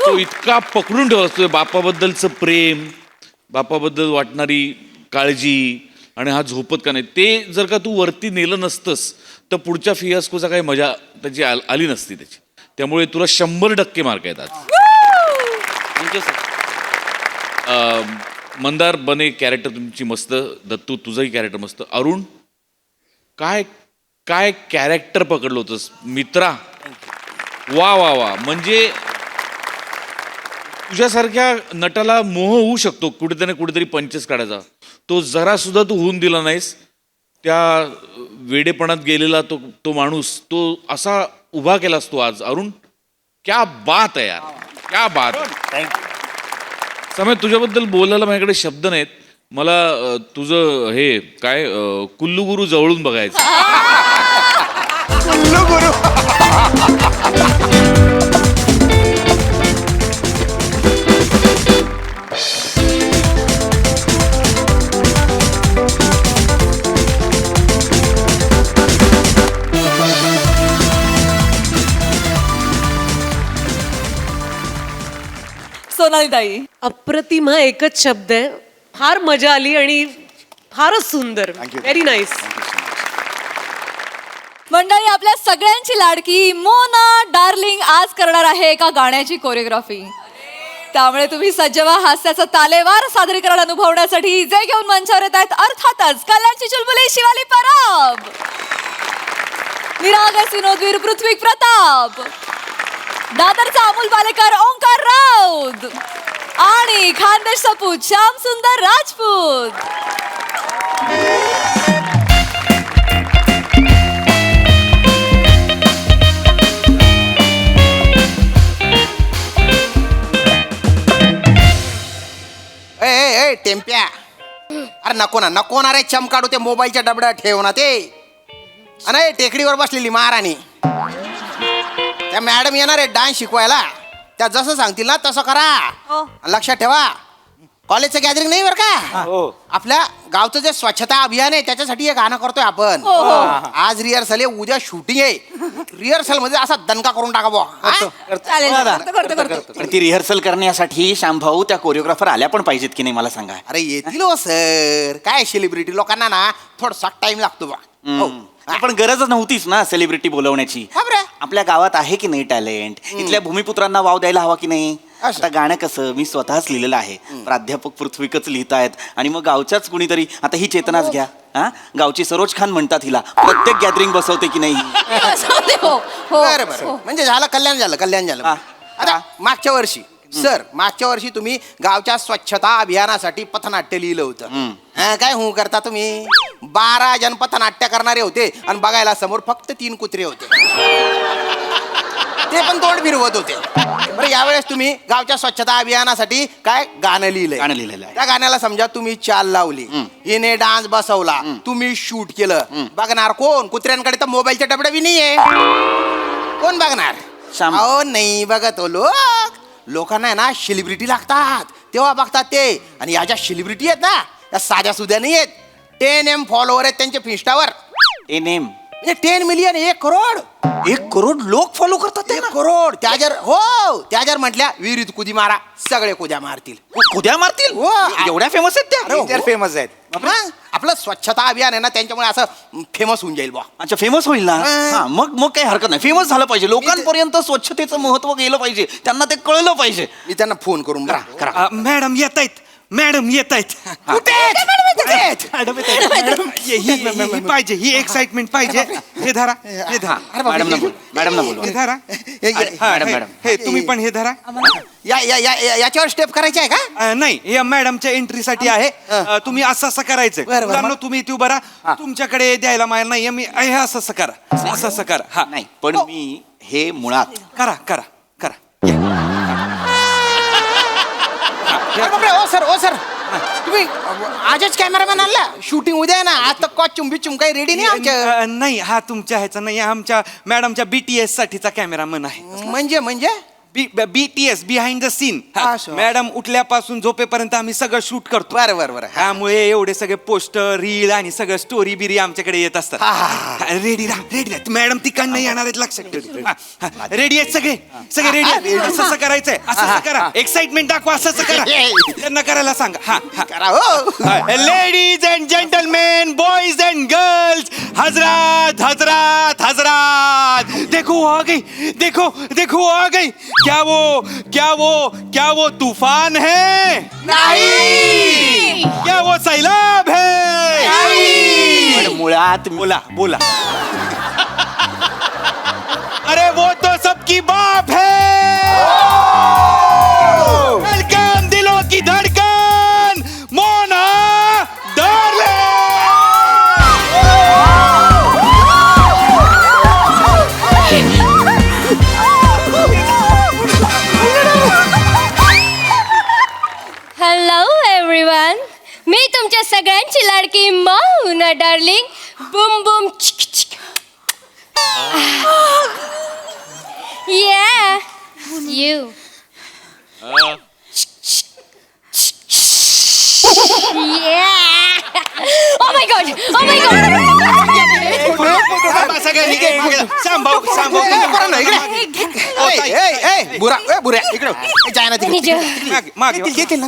तो इतका पकडून ठेवला असतो बापाबद्दलचं प्रेम, बापाबद्दल वाटणारी काळजी आणि हा झोपत का नाही ते जर का तू वरती नेलं नसतंस तर पुढच्या फियास्कोचा काही मजा त्याची आली नसती त्याची. त्यामुळे तुला 100% मार्क येतात. Thank you sir. मंदार बने कॅरेक्टर तुमची मस्त. दत्तू तुझंही कॅरेक्टर मस्त. अरुण काय काय कॅरेक्टर पकडलं होतंस मित्रा. वा वा वा. म्हणजे तुझ्यासारख्या नटाला मोह होऊ शकतो कुठेतरी पंचेस काढायचा. तो जरा सुद्धा तू होऊन दिला नाहीस. त्या वेडेपणात गेलेला तो माणूस तो असा उभा केलास तू आज. अरुण क्या बात आहे यार, क्या बात. समय तुझ्याबद्दल बोलायला माझ्याकडे शब्द नाहीत. मला तुझं हे काय कुल्लू गुरु जवळून बघायचं. कुल्लू गुरु. सोनाली ताई. अप्रतिम हा एकच शब्द आहे. फार मजा आली आणि फारच सुंदर. Very nice. मंडळी आपल्या सगळ्यांची लाडकी मोना डार्लिंग आज करणार आहे एका गाण्याची कोरिओग्राफी. त्यामुळे तुम्ही सज्ज व्हा हास्याचा तालेवार सादरीकरण अनुभवण्यासाठी. जे घेऊन मंचावर येत आहेत अर्थातच कल्याणची चुलबुली शिवाली परब, निरागस विनोदवीर पृथ्वी प्रताप, दादरचा अमोल बालेकर ओंकार राऊत आणि खानदेश सपूत श्याम सुंदर राजपूत. ए टेम्प्या, अरे नको ना रे. चम काढू ते मोबाईलच्या डबड्यात ठेव ना ते. अरे टेकडीवर बसलेली महाराणी त्या मॅडम येणार आहे डान्स शिकवायला. त्या जसं सांगतील ना तसं करा. आणि लक्षात ठेवा कॉलेजचं गॅदरिंग नाही बरं का. आपल्या गावचं जे स्वच्छता अभियान आहे त्याच्यासाठी हे गाणं करतोय आपण. आज रिहर्सल आहे, उद्या शूटिंग आहे. रिहर्सल मध्ये असा दणका करून टाका बुवा. पण ती रिहर्सल करण्यासाठी शामभाऊ त्या कोरिओग्राफर आल्या पण पाहिजेत की नाही मला सांगा. अरे येतील हो सर. काय सेलिब्रिटी लोकांना ना थोडासा टाइम लागतो बा. पण गरजच नव्हतीच ना सेलिब्रिटी बोलवण्याची. हा बरं. आपल्या गावात आहे की नाही टॅलेंट, इथल्या भूमिपुत्रांना वाव द्यायला हवा की नाही. आता गाणं कसं मी स्वतःच लिहिलेलं आहे, प्राध्यापक पृथ्वीकच लिहितायत आणि मग गावच्याच कुणीतरी, आता ही चेतनाच घ्या, हा गावची सरोज खान म्हणतात हिला, प्रत्येक गॅदरिंग बसवते की नाही. हो हो बरं बरं म्हणजे झालं कल्याण झालं. हा. आता मागच्या वर्षी तुम्ही गावच्या स्वच्छता अभियानासाठी पथनाट्य लिहिलं होतं. काय करता तुम्ही 12 जण पथनाट्य करणारे होते आणि बघायला समोर फक्त 3 कुत्रे होते, ते पण तोंड फिरवत होते. बरं यावेळेस तुम्ही गावच्या स्वच्छता अभियानासाठी काय गाणं लिहिलंय. लिहिलेलं त्या गाण्याला समजा तुम्ही चाल लावली, हिने डान्स बसवला, तुम्ही शूट केलं, बघणार कोण? कुत्र्यांकडे तर मोबाईलचे डबडे बी नाहीये, कोण बघणार? शाम. अहो नाही बघत हो लोकांना आहे ना सेलिब्रिटी लागतात तेव्हा बघतात ते. आणि या ज्या सेलिब्रिटी आहेत ना त्या साध्या सुद्धा नाही आहेत. 10M फॉलोवर आहेत त्यांचे फिन्स्टावर. नेम म्हणजे 10 मिलियन 1 करोड 1 करोड लोक फॉलो करतात 1 करोड. त्या जर म्हटल्या विहिरीत कुदी मारा, सगळे कुद्या मारतील. कुद्या मारतील. हो. एवढ्या फेमस आहेत त्या. अरे, फेमस आहेत. मग आपलं स्वच्छता अभियान आहे ना त्यांच्यामुळे असं फेमस होऊन जाईल बा. अच्छा फेमस होईल ना. हा मग काही हरकत नाही, फेमस झालं पाहिजे, लोकांपर्यंत स्वच्छतेचं महत्व गेलं पाहिजे, त्यांना ते कळलं पाहिजे. मी त्यांना फोन करून करा. मॅडम येत आहेत. कुठे आहेत? ही पाहिजे, ही एक्साइटमेंट पाहिजे. हे धरा. मॅडम ना बोलू. हे धरा. मॅडम. हे तुम्ही पण हे धरा. याच्यावर स्टेप करायचे आहे का? नाही, हे मॅडमच्या एंट्रीसाठी आहे. तुम्ही असं करायचं. बरं. मुलांनो, तुम्ही इथे उभा राहा. तुमच्याकडे द्यायला माल नाहीये, मी हे असं करा. असं करा. हा नाही पण मी हे मुळात करा. ओ सर तुम्ही आजच कॅमेरामॅन आणला? शूटिंग उद्या आहे ना, आज तर कॉस्ट्युम बिच्युम काही रेडी नाही आमच्या. नाही, हा तुमच्या ह्याचा नाही, आमच्या मॅडमच्या BTS साठीचा कॅमेरामन आहे. म्हणजे BTS बिहाइंड द सीन. असं. मॅडम उठल्यापासून झोपेपर्यंत आम्ही सगळं शूट करतो. बरं. त्यामुळे एवढे सगळे पोस्टर, रील आणि सगळं स्टोरी बिरी आमच्याकडे येत असतात. रेडी राहा. मॅडम तिकडनं येणार आहेत, लक्षात ठेवा. रेडी आहेत सगळे रेडी आहेत. असं करायचंय, असं करा. एक्साइटमेंट दाखवा, असं करा. त्यांना करायला सांगा. करा हो. Ladies and gentlemen, boys and girls, हजरात. देखो आ गई. क्या वो तूफान है? नहीं. क्या वो सैलाब है? नहीं. मुळात बोला. अरे वो तो सबकी बाप है. वेलकम दिलों की धड़कन, मोना डार्लिंग. हॅलो एव्हरीवन, मी तुमच्या सगळ्यांची लाडकी Mona darling. Bum Bum chick. Yeah, you. Yeah. Oh my god. बुऱ्या इकडे जाय ना तिकडे. देतील ना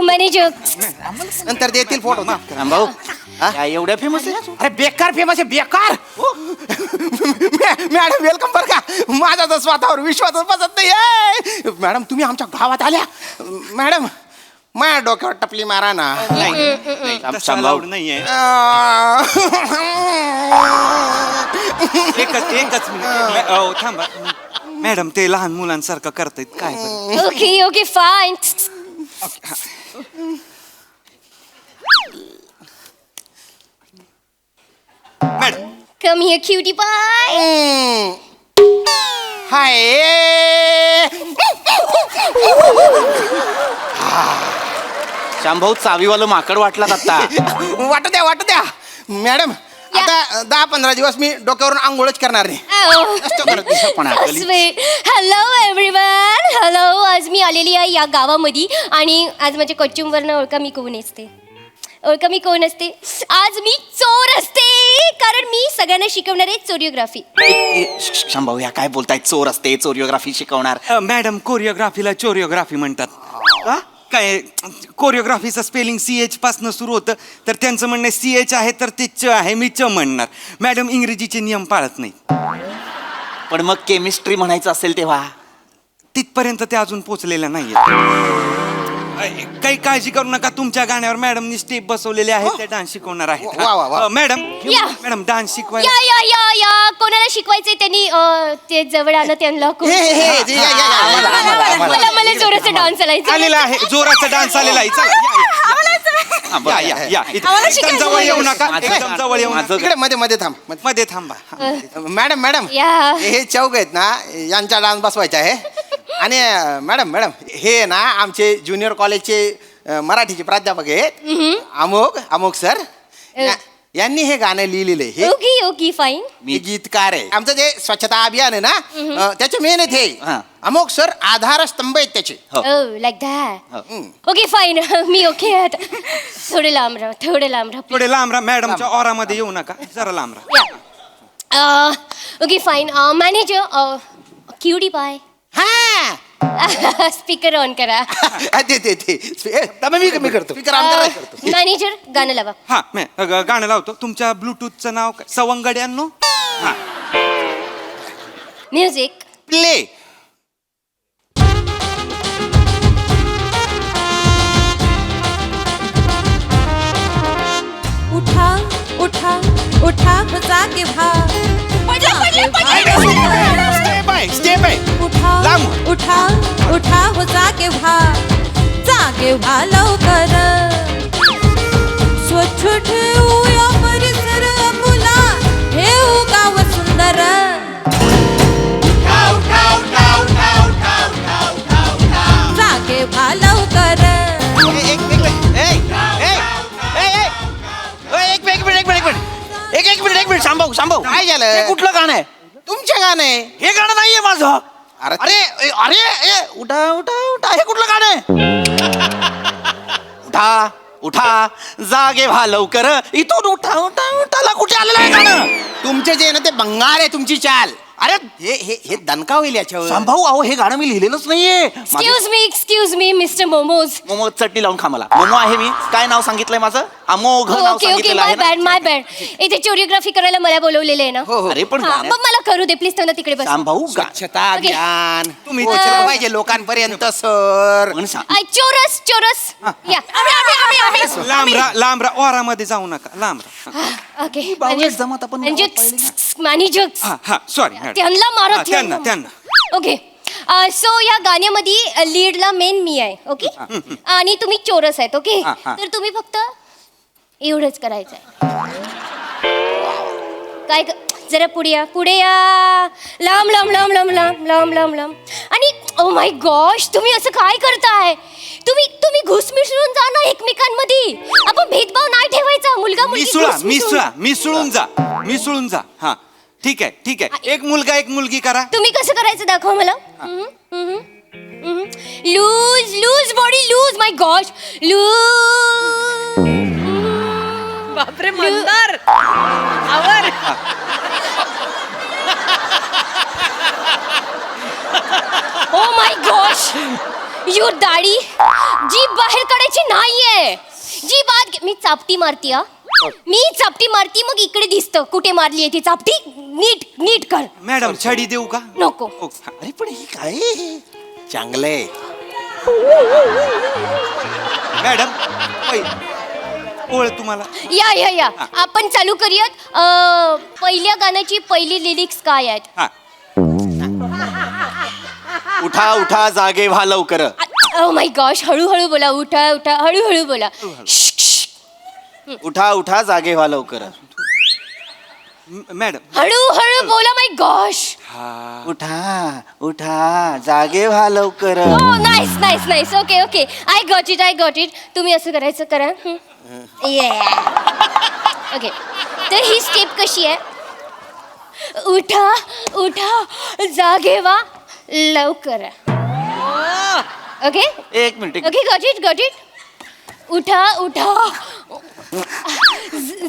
Many jokes. नंतर देतील फोटो. भाऊ एवढ्या फेमस आहे. अरे बेकार फेमस आहे, बेकार. मॅडम वेलकम बरं का. माझा तर स्वतःवर विश्वासच बसत नाही. मॅडम तुम्ही आमच्या गावात आल्या. मॅडम माझ्या डोक्यावर टपली मारा ना. नाहीये. एकच मिनिट थांबा. मॅडम ते लहान मुलांसारखं करतायत काय? Okay, fine. Madam Come here, cutie pie. हाय. शामभाऊ चावीवालं माकड वाटलात आता. वाटू द्या. मॅडम आता 10-15 दिवस मी डोक्यावरून आंघोळच करणार नाही. Hello everyone. हॅलो, आज मी आलेली आहे या गावामध्ये आणि आज माझ्या कॉस्ट्युमवरनं ओळखा मी कोण असते. आज मी चोर असते, कारण मी सगळ्यांना शिकवणार आहे चोरिओग्राफी. शामभाऊ या काय बोलताय? चोर असते चोरिओग्राफी शिकवणार? मॅडम कोरिओग्राफीला चोरिओग्राफी म्हणतात. काय कोरिओग्राफीचं स्पेलिंग CH पासनं सुरू होतं, तर त्यांचं म्हणणं CH आहे तर ते च आहे, मी च म्हणणार. मॅडम इंग्रजीचे नियम पाळत नाही. पण मग केमिस्ट्री म्हणायचं असेल तेव्हा तिथपर्यंत ते अजून पोचलेलं नाहीये. काही काळजी करू नका, तुमच्या गाण्यावर मॅडमनी स्टेप बसवलेले आहेत, त्या डान्स शिकवणार आहेत. वा, वा, वा. मॅडम या. मॅडम डान्स शिकवायला या या या या कोणाला शिकवायचंय त्यांनी ते जवळ आलं त्यांना मला जोराचा डान्स आलेला आहे, जोराचा डान्स आलेला आहे. चला या. एकदम जवळ येऊ नका, एकदम जवळ येऊ नका. इकडे मध्ये मध्ये थांब मध्ये थांबा. मॅडम या. हे चौक आहेत ना, यांचा डान्स बसवायचा आहे. आणि मॅडम हे ना आमचे ज्युनियर कॉलेजचे मराठीचे प्राध्यापक आहेत, अमोक सर. यांनी हे गाणं लिहिलेलं आहे. Okay fine. मी गीतकार आहे. आमचं जे स्वच्छता अभियान आहे ना, त्याचे मेन आहेत हे अमोक सर, आधारस्तंभ आहेत त्याचे. Like that. Okay fine. Me okay. थोडे लांब राहा. थोडे लांब राहा. मॅडमच्या ऑरामध्ये येऊ नका, जरा लांब राहा. Okay fine. मॅनेजर क्युडी पाय. हा स्पीकर ऑन करा. मी करतो. मॅनेजर गाणं लावा. हा गाणं लावतो. तुमच्या ब्लूटूथचं नाव काय? सवंगड्यांनो. Music play. उठा उठा उठा जागे भाग. स्टेप आहे. उठा उठा उठा हो जागे व्हा. जागे व्हा लवकर. स्वच्छ ठेवूया परिसर मुला. ठेवू गाव सुंदर. जागे व्हा लवकर. एक मिनिट सांभाऊ. काय झालं? कुठलं गाणं आहे? तुमचे गाणं आहे. हे गाणं नाहीये माझं. अरे उठा उठा उठा, हे कुठलं गाणं आहे? उठा उठा जागे व्हा लवकर. इथून उठा उठा उठाला कुठे आलेलं आहे गाणं? तुमचे जे आहे ना ते भंगार आहे तुमची चाल. अरे हे दणका होईल याच्यावर. सांभाऊ, अहो हे गाणं मी लिहिलेलंच नाहीये. Excuse me mister momos. Momo चटणी लावून खा मला. मोमो आहे मी. काय नाव सांगितलंय माझं? अमोघ नाव सांगितलेलं आहे ना. माय बॅड. इथे कोरिओग्राफी करायला मला बोलवलेलं आहे ना. अरे पण मग मला करू दे प्लीज. त्यांना तिकडे बस. सांभाऊ स्वच्छता अभियान तुम्ही पोहोचलं पाहिजे लोकांपर्यंत सर. चोरस या. लांब राहा. ओरामध्ये जाऊ नका, लांब राहा. ओके जमत मॅनेजर हा सॉरी. त्यांना मारा. त्यांना ओके. सो या गाण्यामध्ये लीडला मेन मी आहे. ओके. आणि तुम्ही चोरस आहेत. ओके. तर तुम्ही फक्त एवढंच करायचं आहे. काय जरा पुढे या. लांब. आणि ओ माय गॉश, तुम्ही असं काय करताय? तुम्ही घुसमिसळून जा ना एकमेकांमध्ये. आपण भेदभाव नाही ठेवायचा. मुलगा मिसळून जा. हा ठीक आहे. एक मुलगा एक मुलगी करा. तुम्ही कसं करायचं दाखवा मला. Loose body loose. My gosh loose. बापरे मंदार. आवर. ओ माय गॉश, युअर दाढी जी बाहेर काढायची नाहीये. जी बात मी चापटी मारती. मग इकडे दिसतं कुठे मारली आहे ती चापटी. नीट कर. मॅडम छडी देऊ का? नको. अरे पण हे काय चांगलंय. मॅडम ओळ तुम्हाला. या आपण चालू करूयात. पहिल्या गाण्याची पहिली लिरिक्स काय आहेत? उठा उठा जागे व्हा लवकर. ओ माय गॉश, हळूहळू बोला. उठा हळूहळू बोला. उठा उठा जागे व्हा लवकर. मॅडम हळूहळू बोला. माय गॉश. उठा उठा जागे व्हा लवकर. Nice. Okay. I got it. तुम्ही असं करायचं करा. ओके. तर ही स्टेप कशी आहे? उठा जागे व्हा लवकर. ओके. एक मिनिट. ओके. Got it. उठा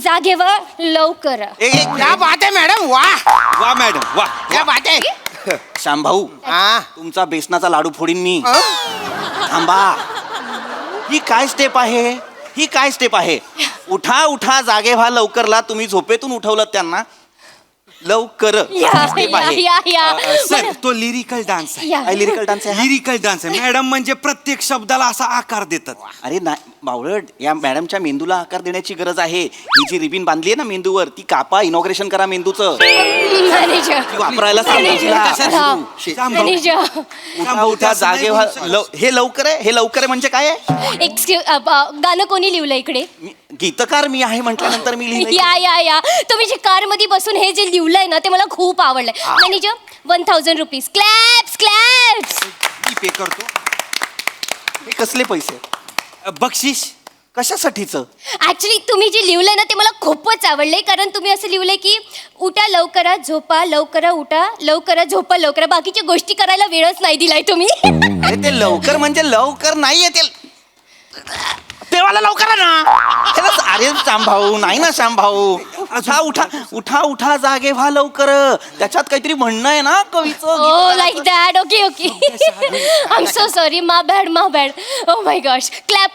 जागे व्हा लवकर. क्या बात आहे मॅडम. वा मॅडम वा. क्या बात आहे. श्यामभाऊ, तुमचा बेसनाचा लाडू फोडीन मी. थांबा. ही काय स्टेप आहे? ही काय स्टेप आहे? उठा उठा जागे व्हा लवकरला. तुम्ही झोपेतून उठवलं त्यांना. लवकर स्टेप आहे. सर तो लिरिकल डान्स आहे. काय लिरिकल डान्स आहे? लिरिकल डान्स आहे मॅडम, म्हणजे प्रत्येक शब्दाला असा आकार देतात. अरे नाही बावळट, या मॅडमच्या मेंदूला आकार देण्याची गरज आहे. ही जी रिबीन बांधली आहे ना मेंदूवर, ती कापा, इनॉग्रेशन करा मेंदूचं. ती वापरायला सांगा तिला. उठा उठा जागे व्हा. हे लवकर आहे. हे लवकर आहे म्हणजे काय आहे? गाणं कोणी लिहिलं इकडे? गीतकार मी आहे म्हटल्यानंतर मी लिहिलंय. या तुम्ही जे कार मध्ये बसून हे जे लिहिलंय ना ते मला खूप आवडलंय. Manager 1000 rupees. Claps claps. मी पे करतो. हे कसले पैसे? बक्षीस कशासाठीच? ऍक्च्युली तुम्ही जे लिहिलंय ना ते मला खूपच आवडलंय, कारण तुम्ही असं लिहिलंय की उठा लवकरा झोपा लवकरा उठा लवकरा झोपा लवकरा, बाकीच्या गोष्टी करायला वेळच नाही दिलाय तुम्ही. अरे ते लवकर म्हणजे लवकर नाहीये ते. तेव्हाला लवकर आहे ना. अरे शामभाऊ नाही ना शामभाऊ. उठा उठा उठा उठा जागे व्हा लवकर. त्याच्यात काहीतरी म्हणणं आहे ना कवीचं. Oh, like that. Okay. I'm so sorry. My bad. Oh my gosh. Clap.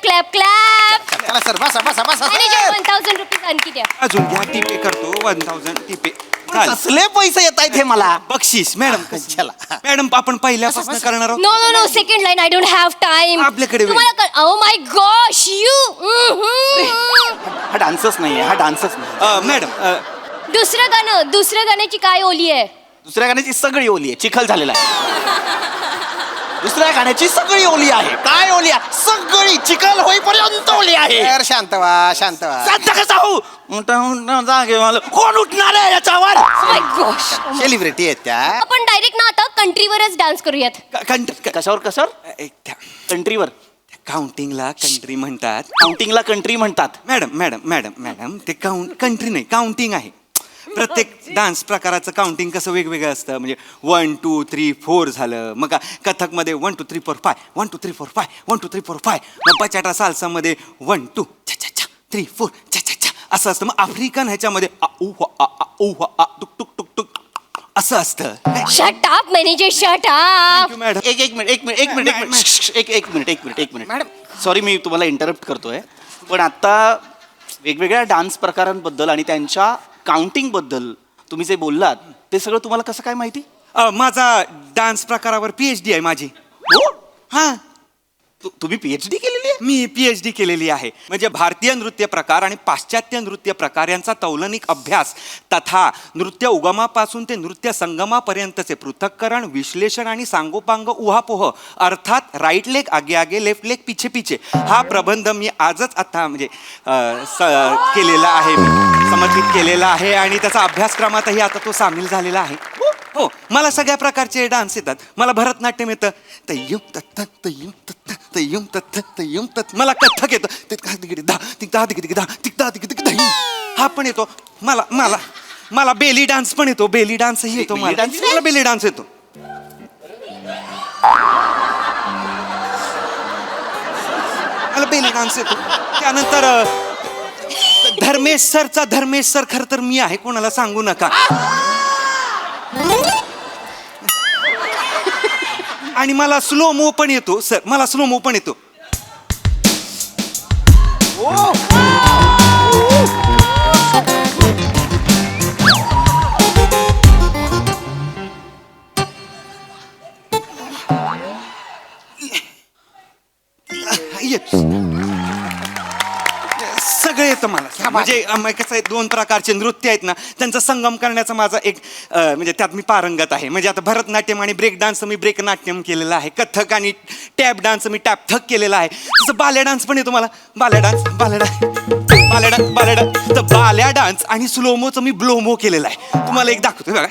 चला सर बसा बसा बसा Manager 1000 रुपीज आणखी द्या. अजून घ्या. टी पे करतो. 1000 टी पे. कसले पैसे येत आहेत हे मला? बक्षीस मॅडम. चला मॅडम आपण पहिल्यापासून करणार आहोत. No. Second line. I don't have time. आपल्याकडे वेळ. Oh my gosh. You. हा डान्सच नाहीये. हा डान्सच नाही. मॅडम दुसऱ्या गाण्याची काय ओली आहे? दुसऱ्या गाण्याची सगळी ओली आहे. चिखल झालेला आहे. दुसऱ्या गाण्याची सगळी ओली आहे. काय ओली आहे? सगळी चिखल होईपर्यंत ओली आहे. यार शांत व्हा. शांत कसा हो? उठा जागे व्हा. कोण उठणार आहे याच्यावर? Oh my gosh. सेलिब्रिटी आहेत त्या. आपण डायरेक्ट ना आता कंट्रीवरच डान्स करूयात. कशावर? कंट्रीवर. काउंटिंगला कंट्री म्हणतात. काउंटिंगला कंट्री म्हणतात. मॅडम ते कंट्री नाही, काउंटिंग आहे. प्रत्येक डान्स प्रकाराचं काउंटिंग कसं वेगवेगळं असतं. म्हणजे 1 2 3 4 झालं. मग कथकमध्ये 1 2 3 4 5 1 2 3 4 5 1 2 3 4 5. मग बचाटा साल्सामध्ये 1 2 3 4 असं असतं. मग आफ्रिकन ह्याच्यामध्ये टुक टुक टुक टुक असं असतं. Shut up manager, shut up. Madam एक मिनिट मॅडम, सॉरी मी तुम्हाला इंटरप्ट करतोय, पण आता वेगवेगळ्या डान्स प्रकारांबद्दल आणि त्यांच्या काउंटिंग बद्दल तुम्ही जे बोललात ते सगळं तुम्हाला कसं काय माहिती? माझा डान्स प्रकारावर PhD आहे माझी. हो? हा. तुम्ही PhD केलेली आहे? मी PhD केलेली आहे. म्हणजे भारतीय नृत्य प्रकार आणि पाश्चात्य नृत्य प्रकार यांचा तौलनिक अभ्यास तथा नृत्य उगमापासून ते नृत्य संगमापर्यंतचे पृथक्करण, विश्लेषण आणि सांगोपांग उहापोह, अर्थात राईट लेग आगे आगे लेफ्ट लेग पिछे पिछे, हा प्रबंध मी आजच आता म्हणजे केलेला आहे, समर्पित केलेला आहे आणि त्याचा अभ्यासक्रमातही आता तो सामील झालेला आहे. हो, मला सगळ्या प्रकारचे डान्स येतात. मला भरतनाट्यम येतं, तय्युम तत्त तय्युम तत्त तय्युम तत्त तय्युम तत्त. मला कथ्थक येतं, हा पण येतो. मला बेली डान्स पण येतो. बेली डान्सही येतो. मला बेली डान्स येतो. मला बेली डान्स येतो. त्यानंतर धर्मेश सर खरं तर मी आहे, कोणाला सांगू नका. आणि मला स्लो मो पण येतो सर. मला स्लो मो पण येतो. सगळं येतं मला. म्हणजे कसं आहे, 2 प्रकारचे नृत्य आहेत ना, त्यांचा संगम करण्याचा माझा एक म्हणजे त्यात मी पारंगत आहे. म्हणजे आता भरतनाट्यम आणि ब्रेक डान्स मी ब्रेक नाट्यम केलेलं आहे. कथक आणि टॅप डान्स मी टॅप थक केलेला आहे. तसं बाल्या डान्स पण येतो मला. बाल्या डान्स तर बाल्या डान्स आणि स्लोमोचं मी ब्लोमो केलेला आहे. तुम्हाला एक दाखवतो बघा.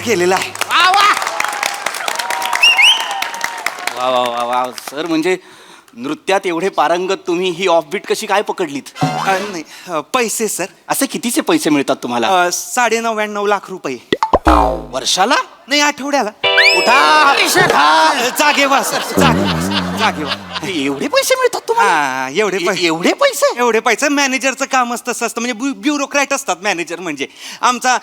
केलेला आहे. वा सर, म्हणजे नृत्यात एवढे पारंगत तुम्ही, ही ऑफबीट कशी काय पकडलीत? नाही, पैसे सर. असे कितीचे पैसे मिळतात तुम्हाला? 99.5 लाख रुपये. वर्षाला? नाही, आठवड्याला. उठा जागे व्हा सर, जागे. जागेवर एवढे पैसे मिळतात तुम्हाला हा एवढे पैसे एवढे पैसे मॅनेजरचं कामच तसं असतं म्हणजे ब्युरोक्रॅट असतात मॅनेजर म्हणजे आमचा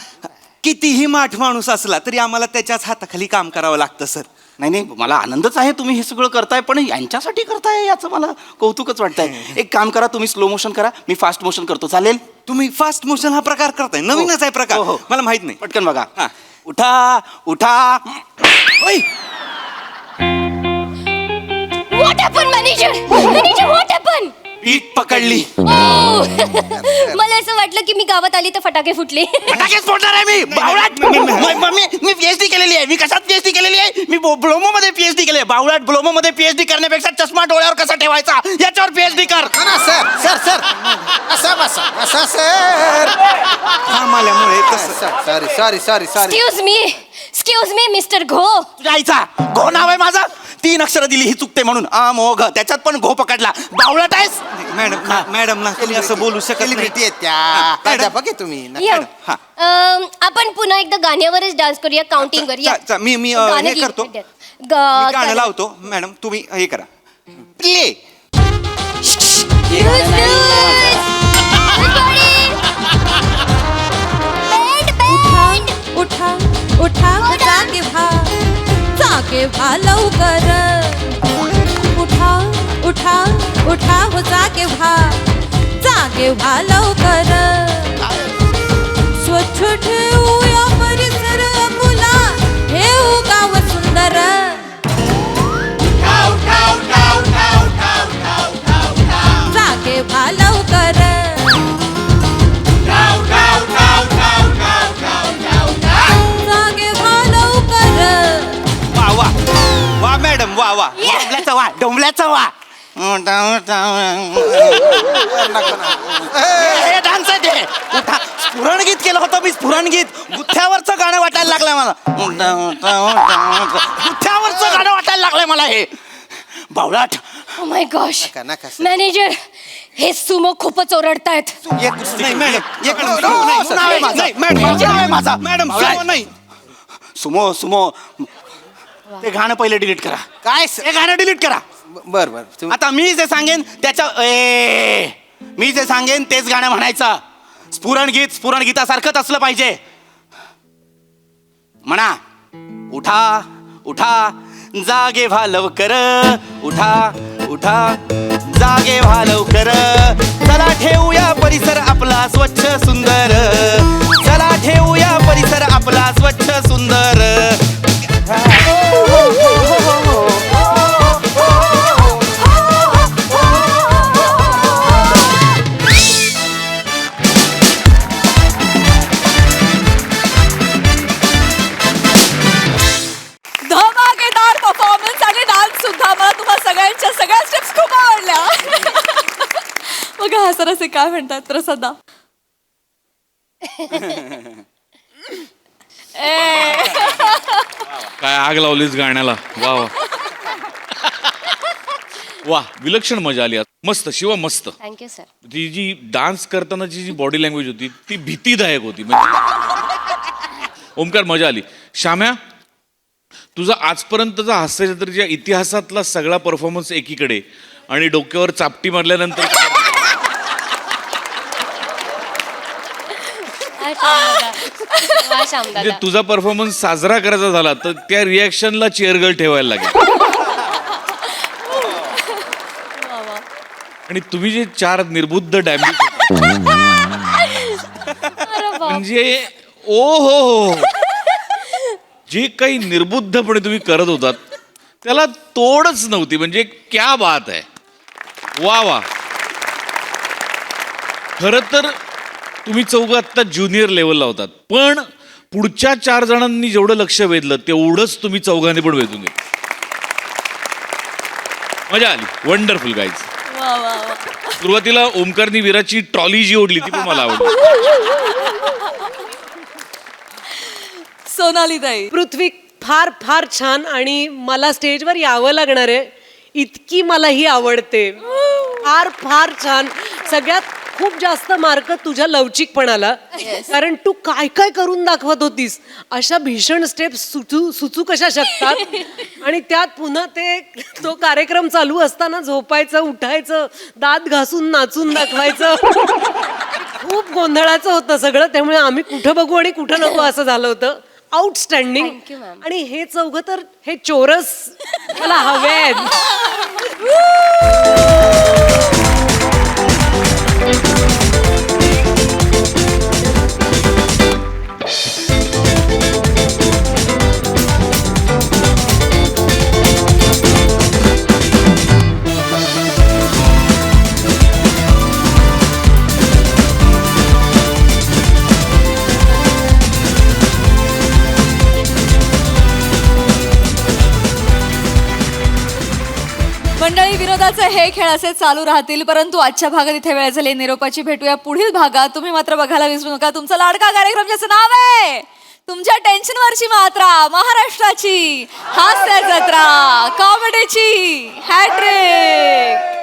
कितीही माठ माणूस असला तरी आम्हाला त्याच्याच हाताखाली काम करावं लागतं सर. नाही मला आनंदच आहे तुम्ही हे सगळं करताय, पण यांच्यासाठी करताय याचं मला कौतुकच वाटतंय. एक काम करा, तुम्ही स्लो मोशन करा, मी फास्ट मोशन करतो, चालेल? तुम्ही फास्ट मोशन हा प्रकार करताय, नवीनच आहे प्रकार. हो. मला माहित नाही. पटकन बघा. हा. उठा उठा. ओय, what happen manager what happen पीठ पकडली. मला असं वाटलं की मी गावात आली तर फटाके फुटले. फटाकेच फोडणार आहे मी. बावळाट. मी पीएचडी केलेली आहे. मी कशात पीएचडी केलेली आहे? मी ब्लोमो मध्ये पीएचडी केली आहे. बावळाट, ब्लोमो मध्ये पीएचडी करण्यापेक्षा चष्मा डोळ्यावर कसा ठेवायचा याच्यावर पीएचडी कर. सर सर सर असं बसा सर. काम आल्यामुळे तसं. Sorry sorry sorry sorry. Excuse me mister घो. तुझ्या आईचा घो नाव आहे माझं. 3 अक्षरं दिली ही चुकते म्हणून. मोघ त्याच्यात पण घो पकडला. बावळट आहेस. मॅडम ना तुम्ही असं बोलू शकत नाही. सेलिब्रिटी आहेत त्या प्राध्यापक आहे तुम्ही. आपण पुन्हा एकदा गाण्यावरच डान्स करूया काउंटिंग वर. मी हे करतो, मी गाणं लावतो. मॅडम तुम्ही हे करा, प्ले. उठा उठा जागे व्हा लवकर. उठा उठा उठा हो जागे व्हा लवकर. स्वच्छ ठेवूया परिसर मुला, ठेवू गाव सुंदर. जागे व्हा लवकर. जागे व्हा लवकर. वा वा मॅडम वा वा. डोंबल्याचा वा. हे डान्स आहे ते. उठा. स्फुरण गीत केलं होतं मी. स्फुरण गीत गुथ्यावरचं गाणं वाटायला लागलंय मला. गुथ्यावरचं गाणं वाटायला लागलंय मला हे. बावळाट. ओ माय गॉश नका सर. मॅनेजर, हे सुमो खूपच ओरडतायत. नाही मॅडम, एक मॅडम नाही. Sumo Sumo. ते गाणं पहिले डिलीट करा. काय हे गाणं डिलीट करा. बर बर. आता मी जे सांगेन मी जे सांगेन तेच गाणं म्हणायचं. स्फुरण गीतासारखंच असलं पाहिजे. म्हणा, उठा उठा जागे व्हा लवकर. उठा उठा जागे व्हा लवकर. चला ठेवूया परिसर आपला स्वच्छ सुंदर. चला ठेवूया परिसर आपला स्वच्छ सुंदर. धमाकेदार परफॉर्मन्स आणि डान्स सुद्धा. मला तुम्हा सगळ्यांच्या सगळ्या स्टेप्स खूप आवडल्या. बघा हा सर असे काय म्हणतात प्रसादा. काय आग लावलीस गाण्याला. वा वा वा. विलक्षण मजा आली आज. मस्त शिवा, मस्त. Thank you sir. ती जी डान्स करतानाची जी बॉडी लँग्वेज होती ती भीतीदायक होती. म्हणजे ओमकार, मजा आली. श्याम्या, तुझा आजपर्यंतचा हास्यचित्रच्या इतिहासातला सगळा परफॉर्मन्स एकीकडे आणि डोक्यावर चापटी मारल्यानंतर म्हणजे तुझा परफॉर्मन्स साजरा करायचा झाला तर त्या रिॲक्शनला चेअरगर्ल ठेवायला लागेल. आणि तुम्ही जे 4 निर्बुद्ध डॅमेज म्हणजे ओ हो, जे काही निर्बुद्धपणे तुम्ही करत होतात त्याला तोडच नव्हती. म्हणजे क्या बात आहे. वा वा. खरं तर तुम्ही चौघं आत्ता ज्युनियर लेवलला होतात, पण पुढच्या 4 जणांनी जेवढं लक्ष वेधलं तेवढंच तुम्ही चौघांनी पण वेधून घेतलं. मजा आली. Wonderful guys. सुरुवातीला ओमकारनी विराची ट्रॉली जी ओढली ती पण मला आवडली. सोनाली ताई. पृथ्वी फार फार छान. आणि मला स्टेजवर यावं लागणार आहे, इतकी मला ही आवडते. फार फार छान. सगळ्यात खूप जास्त मार्क तुझ्या लवचिकपणाला, कारण तू काय काय करून दाखवत होतीस. अशा भीषण स्टेप्स सुचू कशा शकतात. आणि त्यात पुन्हा तो कार्यक्रम चालू असताना झोपायचं, उठायचं, दात घासून नाचून दाखवायचं. खूप गोंधळाचं होतं सगळं. त्यामुळे आम्ही कुठं बघू आणि कुठं नको असं झालं होतं. आउटस्टँडिंग. आणि हे चौघं तर हे चोरस मला हवे आहेत. मंडळी, विनोदाचे हे खेळ असे चालू राहतील, परंतु आजच्या भागात इथे वेळ झाली निरोपाची. भेटूया पुढील भागात. तुम्ही मात्र बघायला विसरू नका तुमचा लाडका कार्यक्रम, ज्याचं नाव आहे तुमच्या टेन्शनवरची मात्रा, महाराष्ट्राची हास्य जत्रा, कॉमेडीची हॅट्रिक.